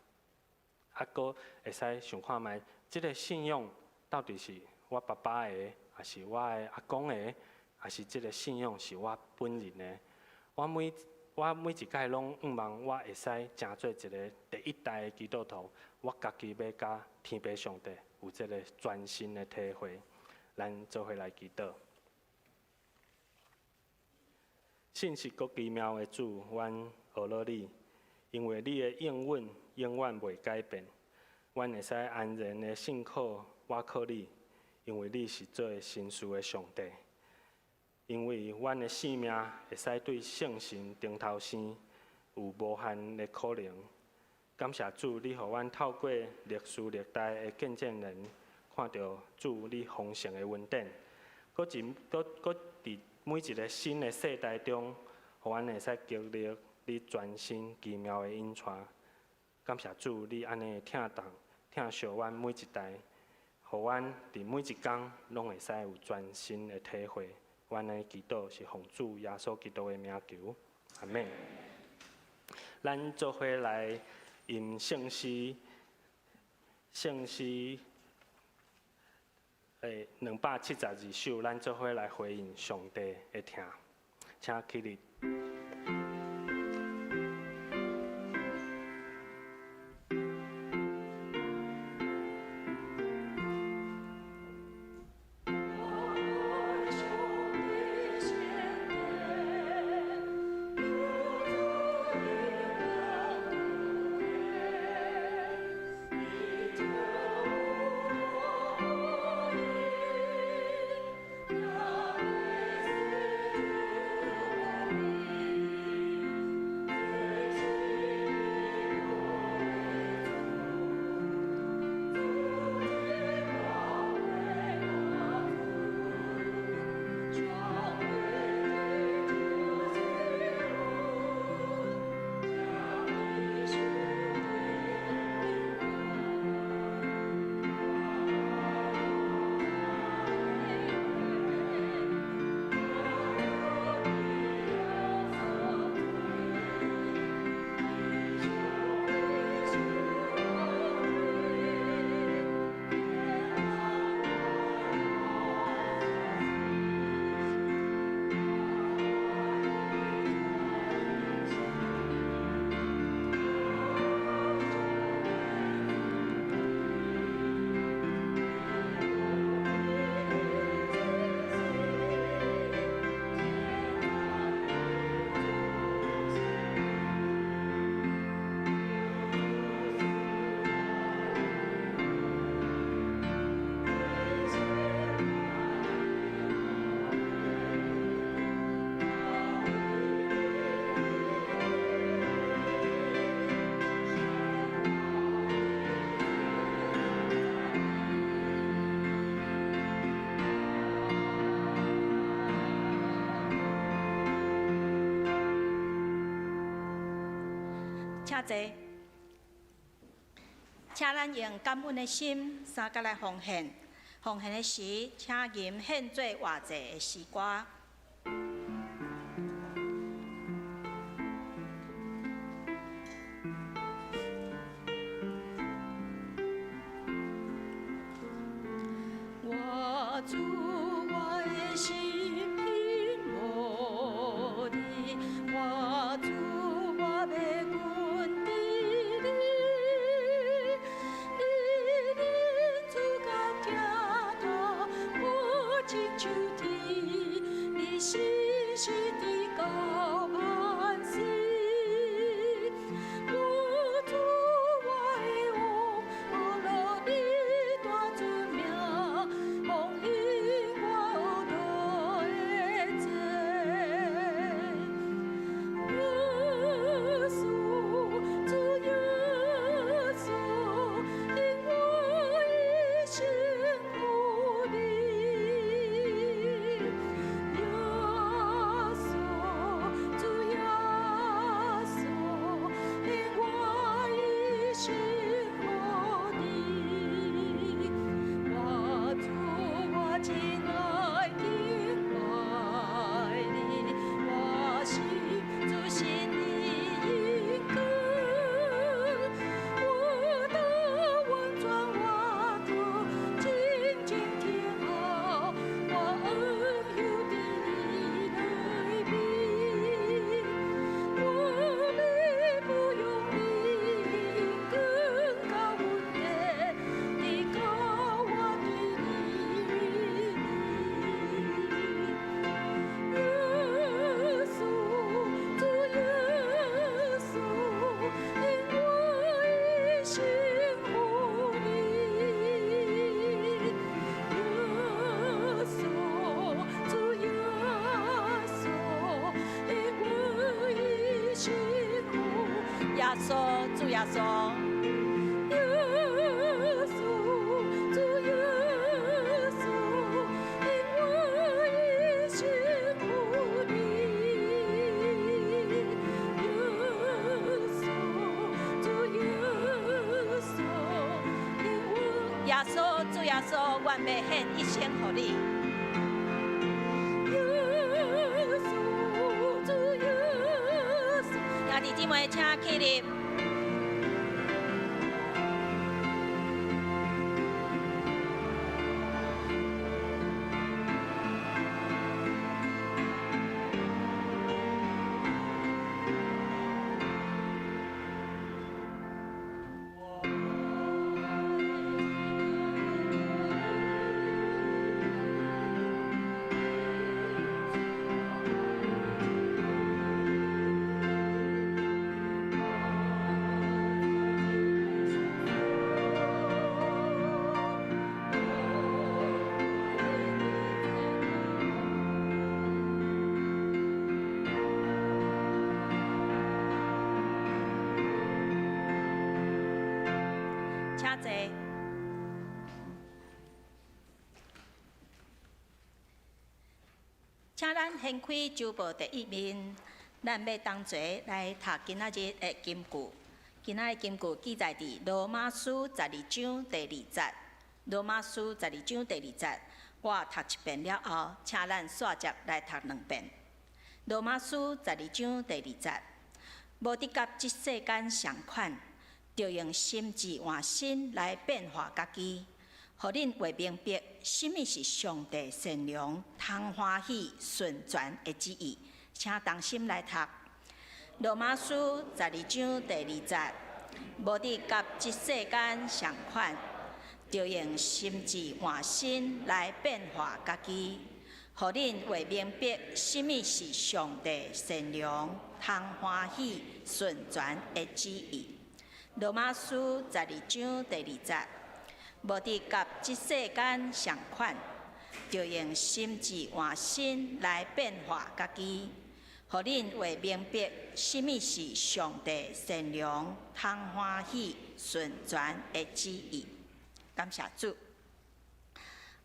搁会使想看觅，即个信仰到底是我爸爸的？还是我的阿公的，还是即个信仰是我本人的？我每一摆拢望我会使成做一个第一代的基督徒，我家己要甲天父上帝有即个全新的体会。咱做伙来祈祷。信实国奇妙的主，阮学了你，因为你的应允永远袂改变，阮会使安然的信靠我靠你。因为你是做神事的上帝，因为阮的性命会使对圣神顶头生有无限的可能。感谢主，你互阮透过历史历代的见证人，看到主你丰盛的恩典，搁伫每一个新的世代中，互阮会使经历你全新奇妙的恩传。感谢主，你安尼疼惜阮每一代，互阮伫每一天拢会使有全新的体会。阮的祈祷是奉主耶稣基督的名求，阿门。咱做伙来吟圣诗272首，咱做伙来回应上帝的听，请起立。请坐，请咱用感恩的心，三甲来奉献。奉献的时，请吟献做活祭的诗歌。我主，我的心平无你，我主，我要阮伫你，你领主甲行道，我亲像天，你稣，主耶稣。耶稣，主耶稣，因我已辛苦你。耶稣，主耶稣，因我耶稣，主耶稣，愿要献一生予你。耶稣，主耶稣，兄弟姊妹，请起立。请坐。请咱掀开周报第1面，咱要同齐来读今仔日的金句。今仔日金句记载伫罗马书12章第2节。罗马书12章第2节，我读一遍了后，请咱续接来读2遍。罗马书12章第2节，无得甲即世间相款。就用心智换心来变化家己，互恁会明白什么是上帝善良、通欢喜、顺全的旨意。请同心来读《罗马书》12章第2节，无得甲即世间相款，就用心智换心来变化家己，互恁会明白什么是上帝善良、通欢喜、顺全的旨意。罗马书12章第2节，无得甲即世间相款，就用心智换心来变化家己，互恁会明白什么是上帝善良、通欢喜、顺全的旨意。感谢主。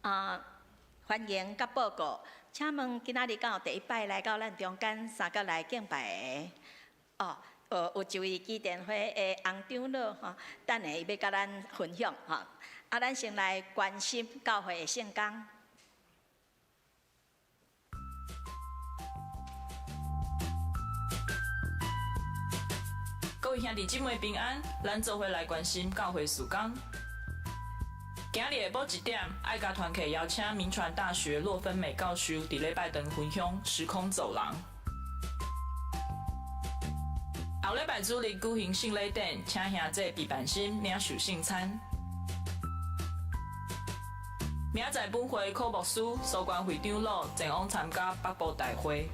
欢迎甲报告，请问今仔日敢有第1摆来到咱中间三角来敬拜的？有一位基甸会的洪长老吼，等下伊要甲咱分享吼。咱先来关心教会的圣工。各位兄弟姊妹平安，咱做伙来关心教会事工。今日下晡1点，爱家团契邀请民传大学洛芬美教授伫礼拜堂分享时空走廊。后礼拜主日举行圣礼典，请兄弟备办心领受圣餐。明仔载本会科牧师、苏关会长老前往参加北部大会。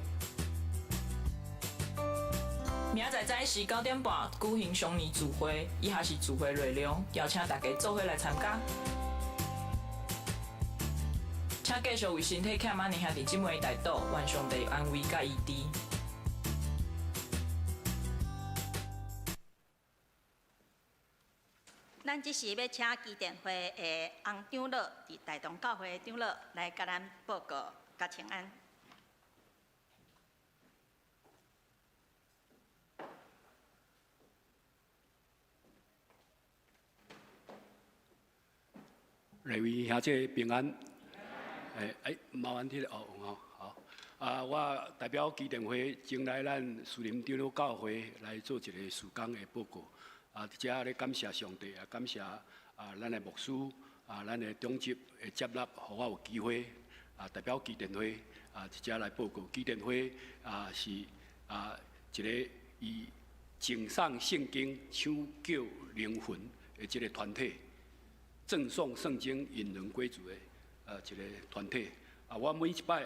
明仔载早时9点半举行双年聚会，以下是聚会内容，邀请大家做伙来参加。请继续为身体欠安的兄弟姊妹代祷，愿上帝安慰甲医治。咱即时要请基甸会的洪长老，伫大同教会的长老来甲咱报告甲请安。各位兄姐平安。麻烦你好。我代表基甸会前来咱树林长老教会来做一个事工的报告。伫遮咧感谢上帝，也感谢咱的牧师，咱的长执的接纳，互我有机会代表基甸会伫遮来报告。基甸会是一个以敬赏圣经、抢救灵魂的一个团体，赠送圣经、引人归主的一个团体。我每一摆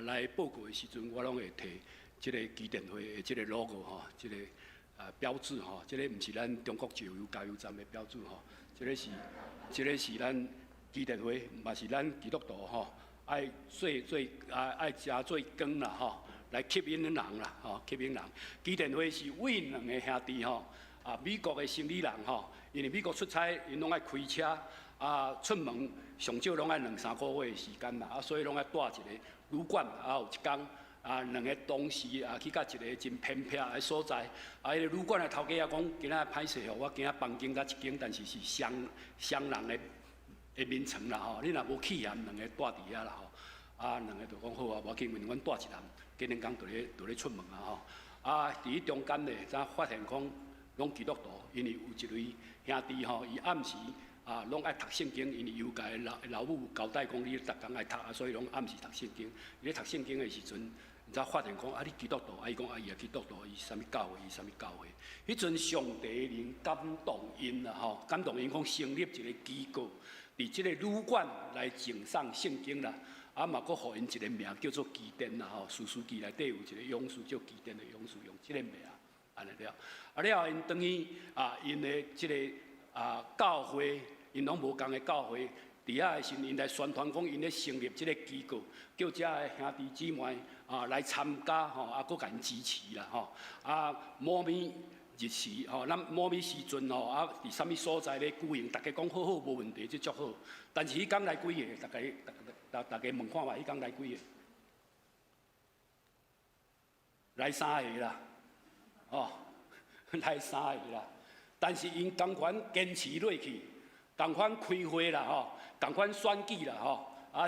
来报告的时阵，我拢会提即个基甸会的即个 logo 吼，即个标志吼，即个毋是咱中国石油加油站的标志吼，即个是咱基甸会，嘛是咱基督徒吼，爱加做光啦吼，来吸引人啦吼，吸引人。基甸会是为两个兄弟吼，美国的生理人吼，因为美国出差，因拢爱开车，出门上少拢爱2-3个月的时间啦，所以拢爱带一个旅馆，有一天2个同事去到一个真偏僻的所在，迄个旅馆的头家讲，今仔歹势吼，我今仔房间甲一间，但是双人的眠床啦吼，你若无气寒，2个带伫遐啦吼，2个就讲好啊，无要紧，因为阮带一人，今日讲就咧出门啊吼，伫迄中间咧，才发现讲拢基督徒，因为有一位兄弟吼，伊暗时拢爱读圣经，因为伊有甲老母交代讲，你逐工爱读所以拢暗时读圣经。伊咧读圣经的时阵，才发现讲你基督徒，伊讲伊也基督徒，伊啥物教会，伊啥物教会。迄阵上帝灵感动因啦吼，感动因讲成立一个机构，伫即个旅馆来敬上圣经啦。嘛，佫互因一个名叫做基甸啦吼，士师记内底有一个勇士叫基甸的勇士，用即个名安尼了。了因等于因的即个教会，因拢无共的教会，伫遐的时因来宣传讲因咧成立即个机构，叫遮的兄弟姊妹来参加吼，佫甲因支持啦吼。某物日时吼，咱某物时阵吼，伫啥物所在咧举行，大家讲好好无问题，即足好。但是迄天来几个，大家问看觅，迄天来几个？来3个啦，来3个啦。但是因同款坚持落去，同款开会啦同款选举啦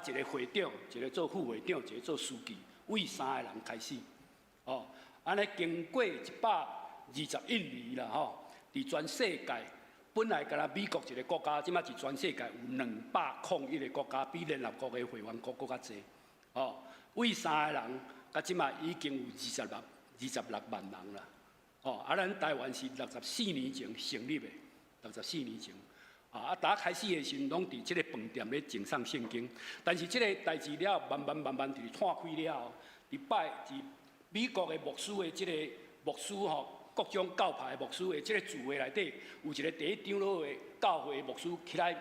一个会长，一个做副会长，一个做书记，为3个人开始，安尼经过121年啦伫全世界，本来敢若美国一个国家，即摆是全世界有201个国家，比联合国的会员国搁较侪，为3个人，甲即摆已经有26万人啦，咱台湾是64年前成立的，64年前。大家开始的时候，拢伫即个饭店咧敬上圣经，但是即个代志了，慢慢伫摊开了，伫美国的牧师的即个牧师各种教派的牧师的即个聚会内底，有一个第一长老的教会的牧师起来，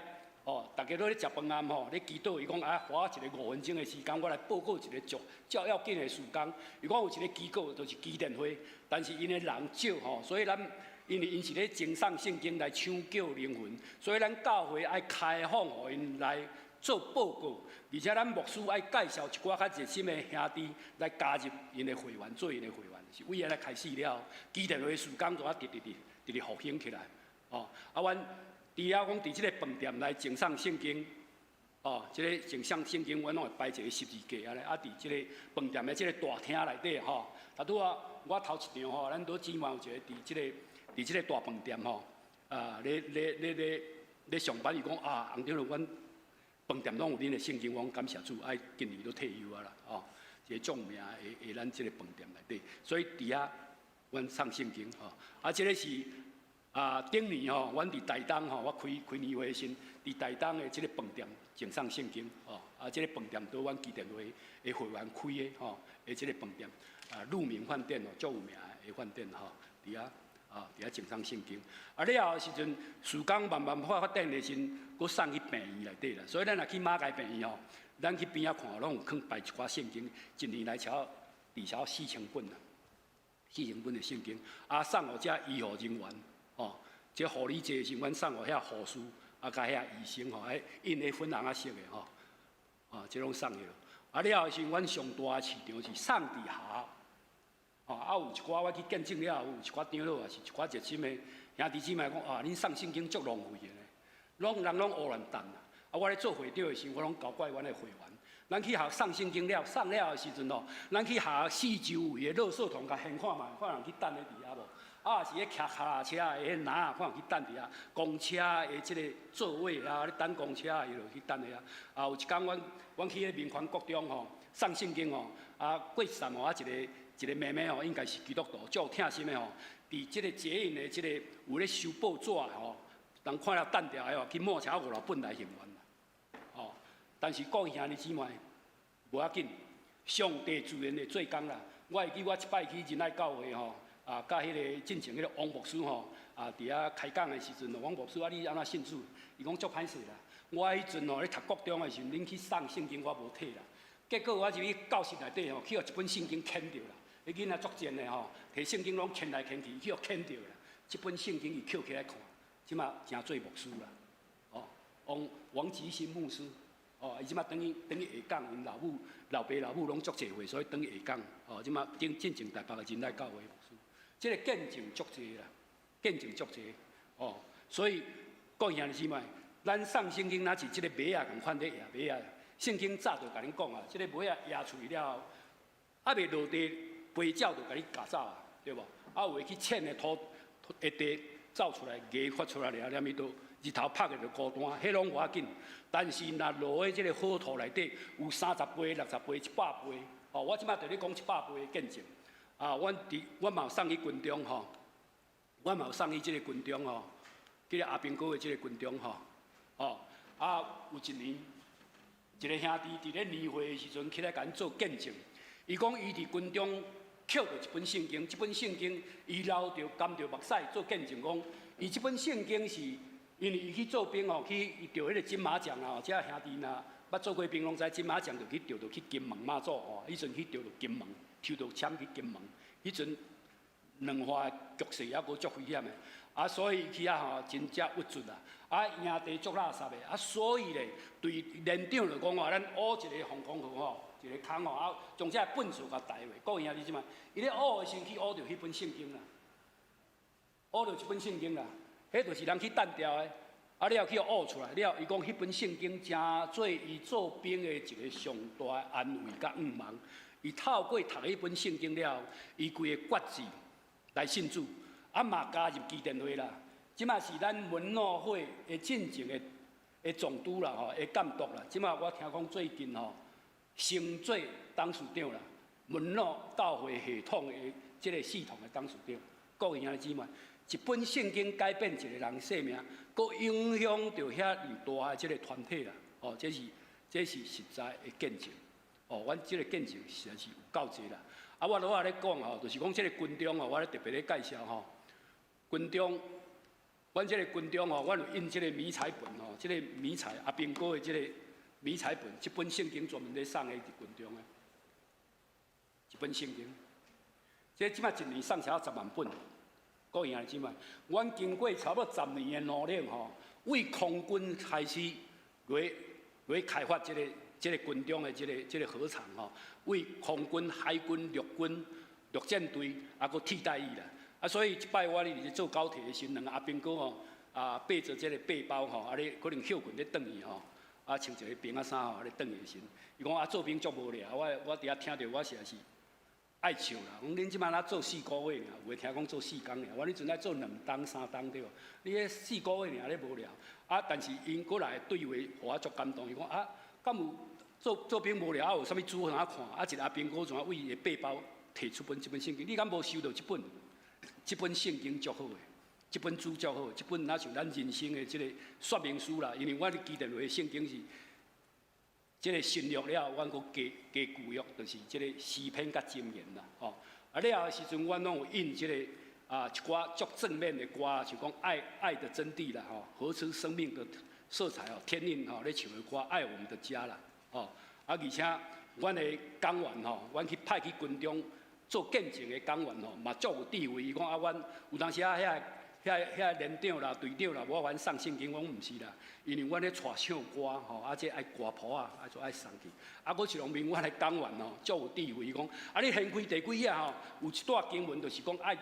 大家都咧食饭暗咧祈祷，伊讲花一个5分钟的时间，我来报告一个较要紧的事工。伊讲有一个机构就是基甸会，但是因的人少所以咱。因为因是咧敬上圣经来抢救灵魂，所以咱教会爱开放，互因来做报告，而且咱牧师爱介绍一寡较热心的兄弟来加入因的会员，做因的会员，是为安尼开始了。基甸会事工就直复兴起来。阮除了讲伫即个饭店来敬上圣经，即个敬上圣经，阮拢会摆一个12架安尼，伫即个饭店的即个大厅内底拄我头一场咱都姊妹有一个伫即个大饭店咧上班，伊讲洪长老，阮饭店拢有恁的圣经，我讲感谢主，今年都退休啦，一个著名的咱即个饭店内底，所以伫遐阮上圣经即个是顶年阮伫台东我开年会时，伫台东的即个饭店敬上圣经即个饭店都阮基甸会的会员开的的即个饭店鹿鸣饭店足有名的饭店伫遐。伫遐敬上圣经，了后时阵，事工慢慢发展的时，佫送去病院内底啦。所以咱若去马街病院咱去边仔看，拢有放摆一寡圣经，一年来至少4000本啦，4000本的圣经。送互遮医护人员即护理界是阮送互遐护士，甲遐医生因的粉红色的即拢送去了。了后是阮上大的市场是送伫下。有一寡我去见证了，有一寡长老也是一寡热心的兄弟姊妹讲恁送圣经足浪费的，人拢胡乱等啦。我咧做会长的时候，我拢交代阮的会员，咱去学送圣经了，送了的时阵咱去学四周围的垃圾桶甲现看嘛，看人去等咧伫遐无？是咧骑脚踏车的迄男看人去等伫遐，公车的即个座位咧等公车伊就去等遐。有一天阮去咧民权国中送圣经过山一个妹妹应该是基督徒，足有疼心的伫即个捷运的即个有咧收报纸人看了等掉的去摸车50本来还原但是各位兄弟姊妹，无要紧，上帝自然会做工啦。我会记我一摆去仁爱教会甲迄个进前迄个王牧师伫遐开讲的时阵，王牧师你安怎信主？伊讲足歹势啦。我迄阵咧读国中的时阵，恁去送圣经我无摕啦。结果我入去教室内底去互一本圣经捡着啦。迄囡仔足贱的摕圣经拢牵来牵去，去互牵着啦。这本圣经伊捡起来看，即马真做牧师啦。哦，王吉新牧师，哦，伊即马等于下港，因老母、老爸、老母拢足济岁，所以等于下港。哦，即马进前台北的真来教会牧师，即个见证足济啦，见证足济。哦，所以各位兄弟姊妹，咱送圣经若是即个马啊共款咧压马啊，圣经早就甲恁讲啊，即个马啊压出去了后，还未落地，飞鸟就甲你夹走啊，对无？啊，有会去堑的土下地走出来，芽发出来了，踮迄度。日头晒个就孤单，迄拢无要紧。但是若落喺即个好土内底，有30倍、60倍、100倍。哦，我即摆对你讲100倍的见证。啊，我嘛有送去军中吼，我嘛有送去即个军中吼，即个阿兵哥的即个军中吼。哦，啊，有一年，一个兄弟伫咧年会的时阵起来甲咱做见证。伊讲伊伫军中捡到一本圣经，这本圣经伊流着甘着目屎做见证讲，伊这本圣经是。因为伊去做兵哦，伊钓迄个金马奖啊，即个兄弟呐，捌做过兵拢知金马奖就去钓到去金门妈祖哦，迄阵去钓到金门，抽到签去金门，迄阵两化局势也无足危险的，啊，所以去啊吼真正郁卒啊，啊赢地足垃圾的，啊，所以咧对连长就讲话，咱挖一个防空壕吼，一个坑吼，啊，将这粪扫甲带回，各位兄弟姊妹，伊咧挖的时去挖到迄本圣经啦，挖到一本圣经啦。迄就是人去弹掉的，啊了去挖出来了。伊讲迄本圣经真做伊做兵的一个上大的安慰甲愿望。伊透过读迄本圣经了，伊规个决志来信主，啊嘛加入基甸会啦。即马是咱文老会的进前的总督啦吼，的监督啦。即马我听讲最近吼升做董事长啦，文老教会系统的即个系统的董事长。各位兄弟姊妹。一本圣经改变一个人生命，佮影响到遐大的即个团体啦。哦，这是实在的见证。哦，阮即个见证实在是有够济啦。啊，我落下咧讲吼，就是讲即个军中哦，我咧特别咧介绍吼。军中，阮即个军中哦，阮有印即个迷彩本吼，即个迷彩阿兵哥的即个迷彩本，一本圣经专门咧送喺军中的，一本圣经。即即摆一年送超10万本。各位兄弟姊妹，阮经过差不多10年的努力吼，为空军开始来开发这个军中的这个核厂吼，为空军、海军、陆军、陆战队啊，佮替代役啦。啊，所以一摆我咧坐高铁的时，两个阿兵哥吼啊，背着这个背包吼，啊咧可能休困咧转去吼，啊穿一个兵仔衫吼咧转去的时，伊讲啊做兵足无聊，我伫遐听着我实在是。爱笑啦！讲恁即摆若做4个月尔，有诶听讲做4工尔。我迄阵爱做2冬3冬对无？你迄4个月尔咧无聊。啊，但是因过来对话，互我足感动。伊讲啊，敢有做兵无聊啊？有啥物书通啊看？啊，一个阿兵哥从为伊诶背包摕出一本圣经。你敢无收到一本？这本圣经足好诶，这本书足好，这本若像咱人生诶即个说明书啦。因为我伫基甸话圣经是。即个新约了，阮阁加旧约，就是即个诗篇甲箴言啦，吼。啊了后时阵，阮拢有印即个一寡足正面的歌，像讲爱的真谛啦，吼，活出生命的色彩哦，天韵吼咧唱的歌，爱我们的家啦，吼。啊，而且阮的讲员吼，阮去派去军中做见证的讲员吼，嘛足有智慧。伊讲啊，阮有当时啊遐连长啦、队长啦，我阮送圣经，我讲毋是啦，因为阮咧带唱歌吼，啊，这爱歌谱啊，就爱送去。啊，我一方面阮来讲完吼，足有智慧，伊讲啊，你掀开第几页吼，有一段经文就是讲爱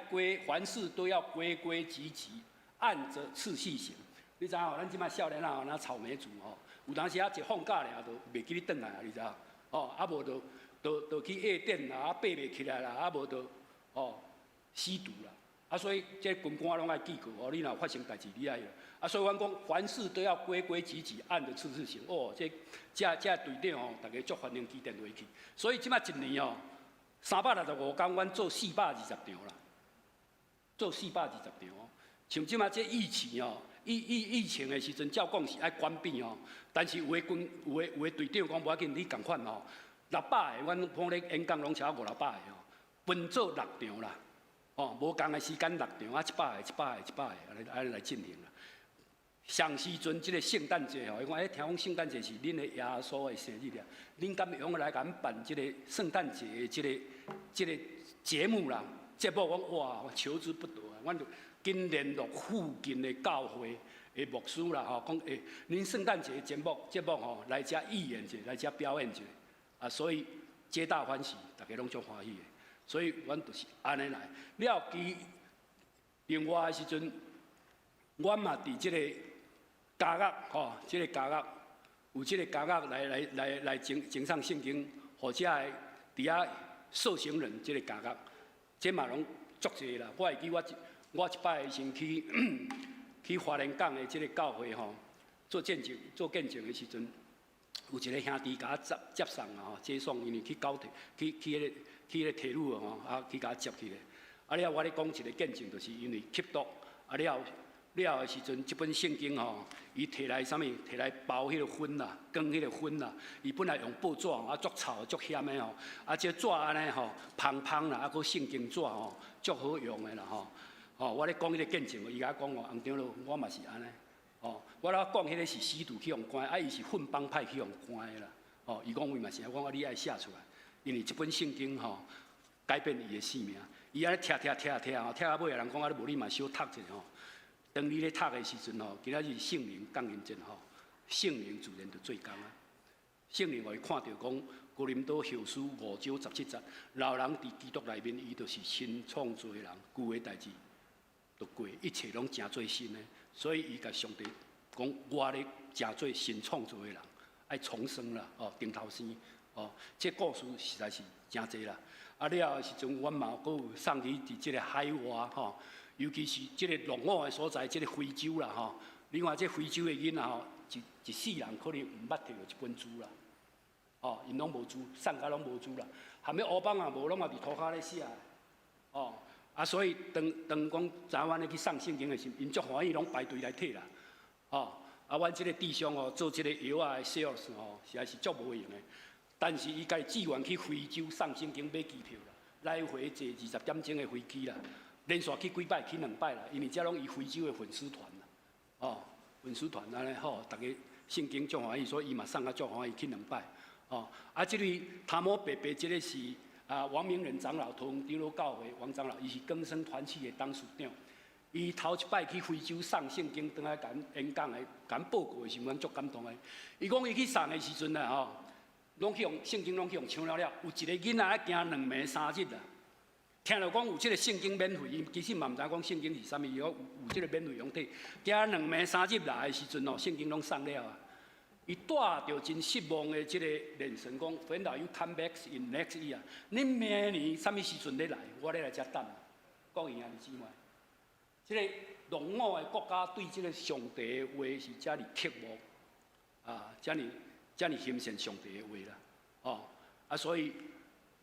凡事都要规规矩矩，按着次序行。你知影吼，咱即摆少年啊，那草莓族吼，有当时啊一放假尔，就袂记你转来啊，你知影？哦，啊无就去夜店啦，啊爬袂起来啦，啊无就哦吸毒啦。啊，所以这军官拢爱记过哦。你若有发生代志，你爱啊。所以阮讲，凡事都要规规矩矩，按着次序行。哦，这队长哦，大家足欢迎基甸落去。所以即摆一年哦，365天，阮做420场啦，做420场哦。像即摆这疫情哦，疫情的时阵，照讲是爱关闭哦。但是有的队长讲无要紧，你共款哦，600个，阮讲咧演讲拢超过500个哦，分做6场啦。哦，无共的时间6场啊，100个，安尼来进行啦。上时阵即个圣诞节吼，伊讲听讲圣诞节是恁的耶稣的生日了，恁敢会用来甲办即个圣诞节的即个节目啦？节目讲哇求之不得啊，阮就紧联络附近的教会的牧师啦吼，讲恁圣诞节节目吼来遮预演者，来遮表演者啊，所以皆大欢喜，大家拢足欢喜的。所以阮就是安尼来。了另外的时阵，阮嘛伫即个家乐吼，即个家乐有即个家乐来整上圣经，或者係伫遐受刑人即个家乐，即嘛拢足济啦。我会记我一摆先去花莲港的即个教会吼，做见证的时阵，有一个兄弟甲我接送啊吼，接送因为去高铁去迄个铁路吼，啊去甲我接去咧。啊了，我咧讲一个见证，就是因为吸毒啊了的时阵，即本圣经吼，伊摕来啥物？摕来包迄个粉啦，卷迄个粉啦。伊本来用报纸啊，足臭足咸的吼，啊这纸安尼吼，芳芳啦，啊搁圣经纸吼，足好用的啦吼。哦，我咧讲迄个见证，伊甲我讲哦，洪长老，我嘛是安尼。哦，我咧讲迄个是吸毒去用关，啊伊是混帮派去用关的啦。哦，伊讲伊嘛是，我讲你爱写出来，因为即本圣经吼，改变伊的性命。伊安尼听吼，听到尾人讲啊，无你嘛小读者吼。当你咧读的时阵吼，今仔日圣灵降临前吼，圣灵自然就做工啊。圣灵互伊看到讲，哥林多后书5章17节，老人伫基督内面，伊就是新创造的人，旧的代志都过，一切拢成做新的。所以伊甲上帝讲，我咧成做新创造的人，爱重生啦，哦，顶头生，哦，这故事实在是真济啦。啊了的时阵，阮嘛阁有送去伫即个海外吼。尤其是即个落伍的所在，即个非洲啦吼。另外，即非洲的囡仔吼，一世人可能毋捌摕到一本书啦。哦，因拢无书，送甲拢无书啦。含咧乌帮也无，拢嘛伫涂骹咧写。哦，啊，所以当讲台湾咧去送圣经的时，因足欢喜，拢排队来摕啦。哦，啊，阮即个弟兄哦，做即个药啊的 sales 吼，实在是足无用的。但是伊家己志愿去非洲送圣经买机票啦，来回坐20点钟的飞机啦。连续去几摆，去2摆啦，因为遮拢伊非洲的粉丝团啦，哦，粉丝团安尼吼，大家圣经足欢喜，所以伊嘛送啊足欢喜去2摆，哦，啊，即位塔摩伯伯，即个是王明仁长老，同长老教会王长老，伊是更生团契的董事长，伊头一摆去非洲送圣经，倒来甲演讲的，甲报告的时阵，足感动的。伊讲伊去送的时阵啊，吼，拢去用圣经，拢去用抢了，有一个囡仔行2暝3日啦。听到讲有即个圣经免费，伊其实嘛毋知讲圣经是啥物，有即个免费用体。行2暝3日来的时阵哦，圣经拢送了啊。伊带着真失望的即个连神讲 ，When are you come back in next year？ 恁明年啥物时阵咧来？我咧来遮等。讲伊安尼姊妹，即个落伍的国家对即个上帝的话是遮尔刻薄啊，遮尔欣赏上帝的话啦，哦啊，所以。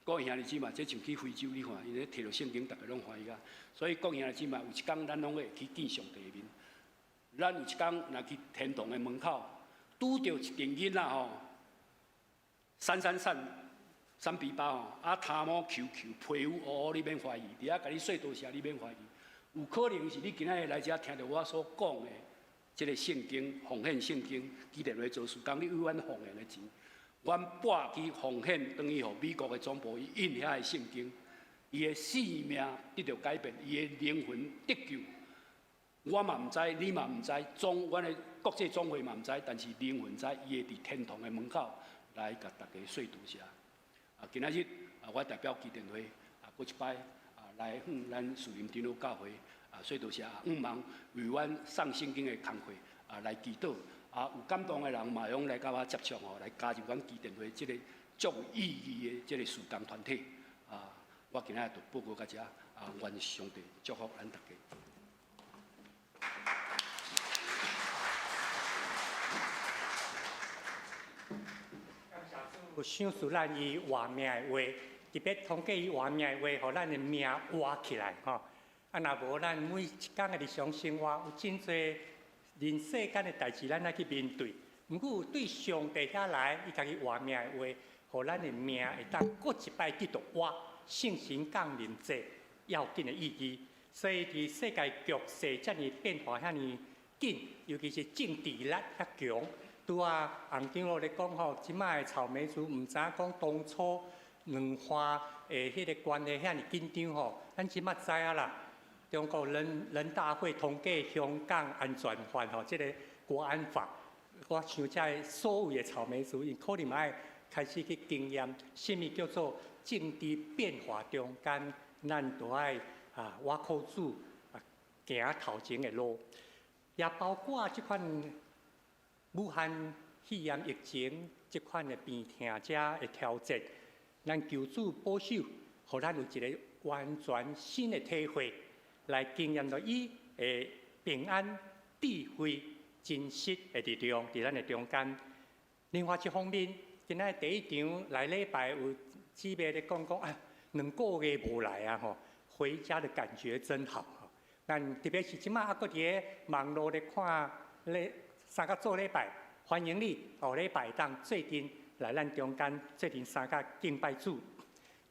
各位兄弟姊妹，这像去非洲，你看，因咧摕到圣经，大家拢欢喜啊。所以各位兄弟姊妹，有一天咱拢会去见上帝面。咱有一天若去天堂的门口，拄着一群囡仔吼，闪闪鼻巴吼，啊头毛球，皮肤乌乌，你免怀疑，伫遐甲你说多谢，你免怀疑。有可能是你今仔日来遮听到我所讲的，即个圣经奉献圣经，基电话做事工，你为阮奉献的钱。阮拨去奉献，等于互美国的总部伊印遐的圣经，伊的性命得到改变，伊的灵魂得救。我嘛毋知，你嘛毋知，阮的国际总会嘛毋知，但是灵魂知，伊会伫天堂的门口来甲大家说多谢。啊，今仔日我代表基电会搁一摆来向咱树林长老教会说多谢，望为阮送圣经的工课来祈祷。有感动的人嘛，用来甲我接触来加入阮基电会即个足有意义的即个事工团体。我今仔就报告到遮，愿上帝祝福咱大家。有想出咱伊活命的话，特别通过伊活命的话，互咱的命活起来吼。若无咱每一天的日常生活有真侪。人世间的代志，咱来去面对。毋过对上帝遐来，伊家己活命的话，互咱的命会当搁一摆继续活，圣神降临这要紧的意义。所以伫世界局势遮尔变化遐尔紧，尤其是政治力遐强。拄啊，洪长老咧讲吼，即摆的草莓族毋知影讲当初两花迄个关系遐尼紧张吼，咱即马知啊啦。中国人大会通过香港安全法吼，即个国安法，我想这所有的草莓族，因可能爱开始去经验，什么叫做政治变化中间，咱都爱挖口子行头前的路，也包括即款武汉肺炎疫情即款的病痛者的挑战，咱求助保守，互咱有一个完全新的体会。来经验到伊的平安、智慧、真实的力量伫咱的中间。另外一方面，今仔第一场来礼拜有姊妹咧讲2个月无来啊吼，回家的感觉真好。咱特别是即马还搁伫网络咧看咧3个做礼拜，欢迎你后礼拜当做阵来咱中间做阵3个敬拜主。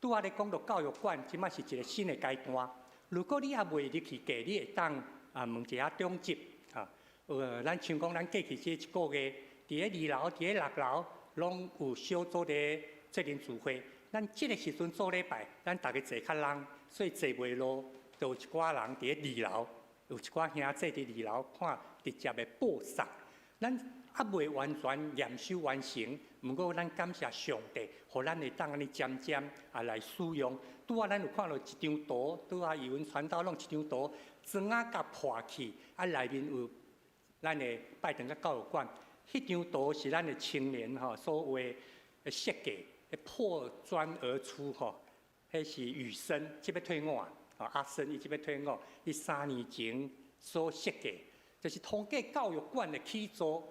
拄仔咧讲到教育馆，即马是一个新的阶段。如果你也未入去过，你会当问一下中级咱像讲咱过去这1个月，伫2楼、伫6楼，拢有小组咧做阵聚会。咱这个时阵做礼拜，咱大家坐较人，所以坐袂落，就有一寡人伫2楼，有一寡兄弟伫2楼看直接的播送。咱还未完全验收完成，不过咱感谢上帝，互咱会当安尼渐渐来使用。拄仔咱有看到一张图，拄仔语文传道弄一张图，砖仔甲破去，内面有咱的拜登甲教育馆。迄张图是咱的青年所画的设计，破砖而出迄是雨生，即要退伍阿生伊即要退伍，伊3年前所设计，就是通过教育馆的起造。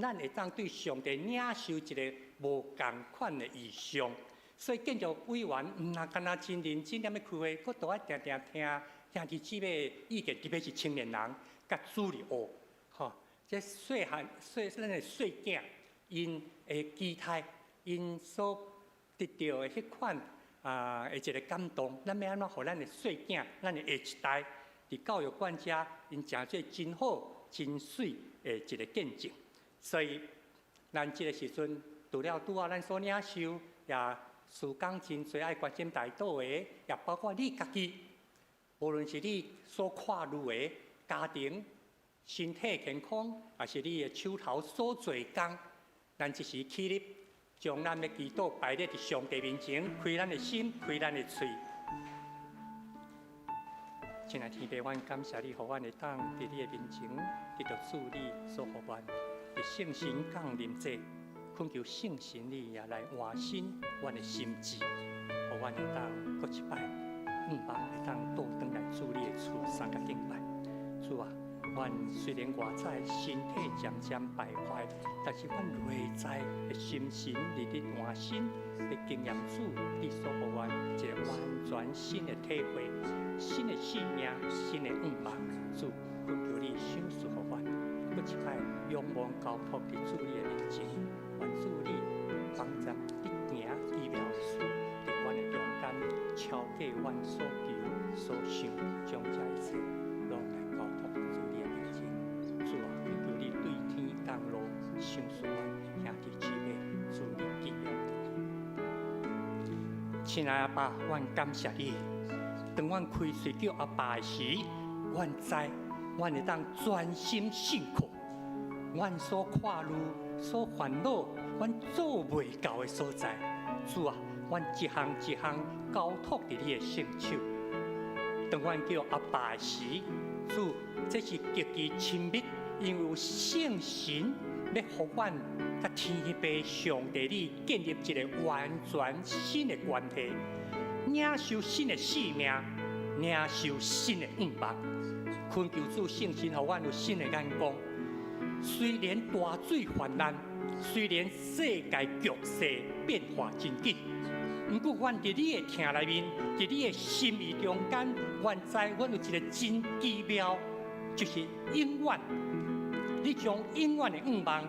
咱会当对上帝领受一个无共款的意向，所以建筑委员毋若干那真认真踮咧开会，佫都爱定定听兄弟姊妹意见，特别是青年人甲主力学，这咱的细囝，因的期待，因所得到的迄款的一个感动，咱要安怎互咱的细囝，咱的下一代伫教育馆遮，因诚做真好、真水的一个见证。所以，咱这个时阵，除了拄仔咱所领受，也事工真侪爱关心大岛的，也包括你家己，无论是你所跨入的家庭、身体健康，还是你的手头所做工，咱即时起立，将咱的祈祷摆咧伫上帝面前，开咱的心，开咱的嘴。亲爱天父，阮感谢你，互阮会当伫你的面前得到主你所互阮。圣神降临者，恳求圣神你也来换新阮的心智，互阮会当搁一摆会当倒转来主你的厝3个敬拜。主啊，阮虽然外在身体渐渐败坏，但是阮内在的心神日日换新，的经验主你所互阮一个完全新的体会、新的信仰、新的望。主，恳求你赏赐互阮。搁一摆仰望交托伫主你的面前，愿主你帮助你行奇妙的事，伫阮的中间超过阮所求所想，将这一切拢来交托伫主你的面前。主啊，恳求你对天降落，赏赐阮兄弟姊妹，主你纪念。亲爱的阿爸，阮感谢你。当阮开嘴叫阿爸的时，阮知。阮会当专心信靠，阮所跨入、所烦恼、阮做袂到的所在，主啊，阮一项一项交托伫你的圣手。当阮叫阿爸的时，主，这是极其亲密，因为有圣神要互阮甲天父上帝你建立一个完全新的关系，领受新的使命，领受新的望。恳求主圣神，互阮有新的眼光。虽然大水泛滥，虽然世界局势变化真紧，不过阮伫你的听内面，伫你的心意中间，阮知阮有一个真奇妙，就是永远。你将永远的望、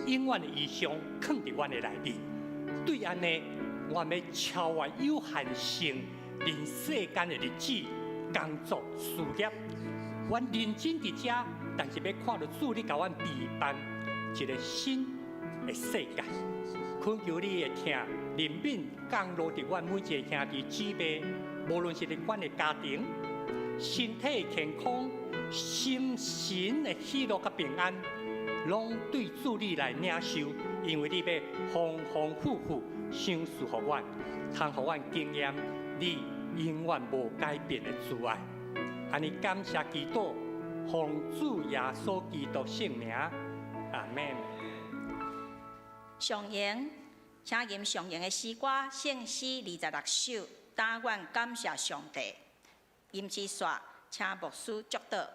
永远的意向放伫阮的内面。对安尼，我要超越有限性人世间的日子、工作、事业。阮认真伫遮，但是要看到主你甲阮备办一个新的世界。恳求你的听，人民降落伫阮每一个兄弟姊妹，无论是伫阮的家庭，身体健康、心神的喜乐甲平安，拢对主你来领受，因为你要丰丰富富赏赐予阮，通予阮经验你永远无改变的慈爱。安尼感谢基督，奉主耶稣基督圣名，阿门。上言，请吟上言的诗歌《圣诗26首》，答愿感谢上帝。吟诗煞，请牧师祝祷。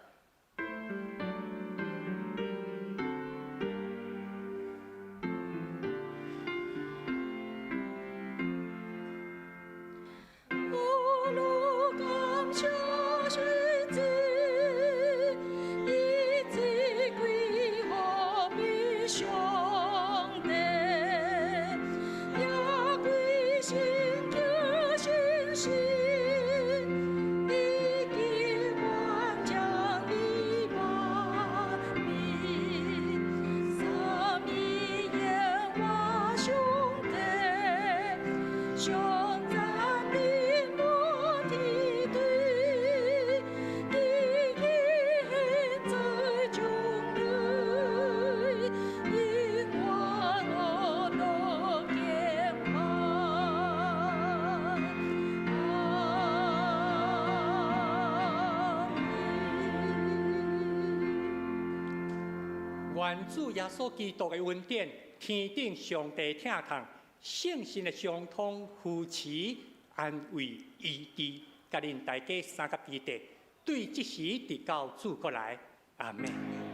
愿主耶稣基督的恩典、天顶上帝疼痛、圣神的相通、扶持、安慰、医治，甲恁大家三个基地，对即时直到主过来，阿门。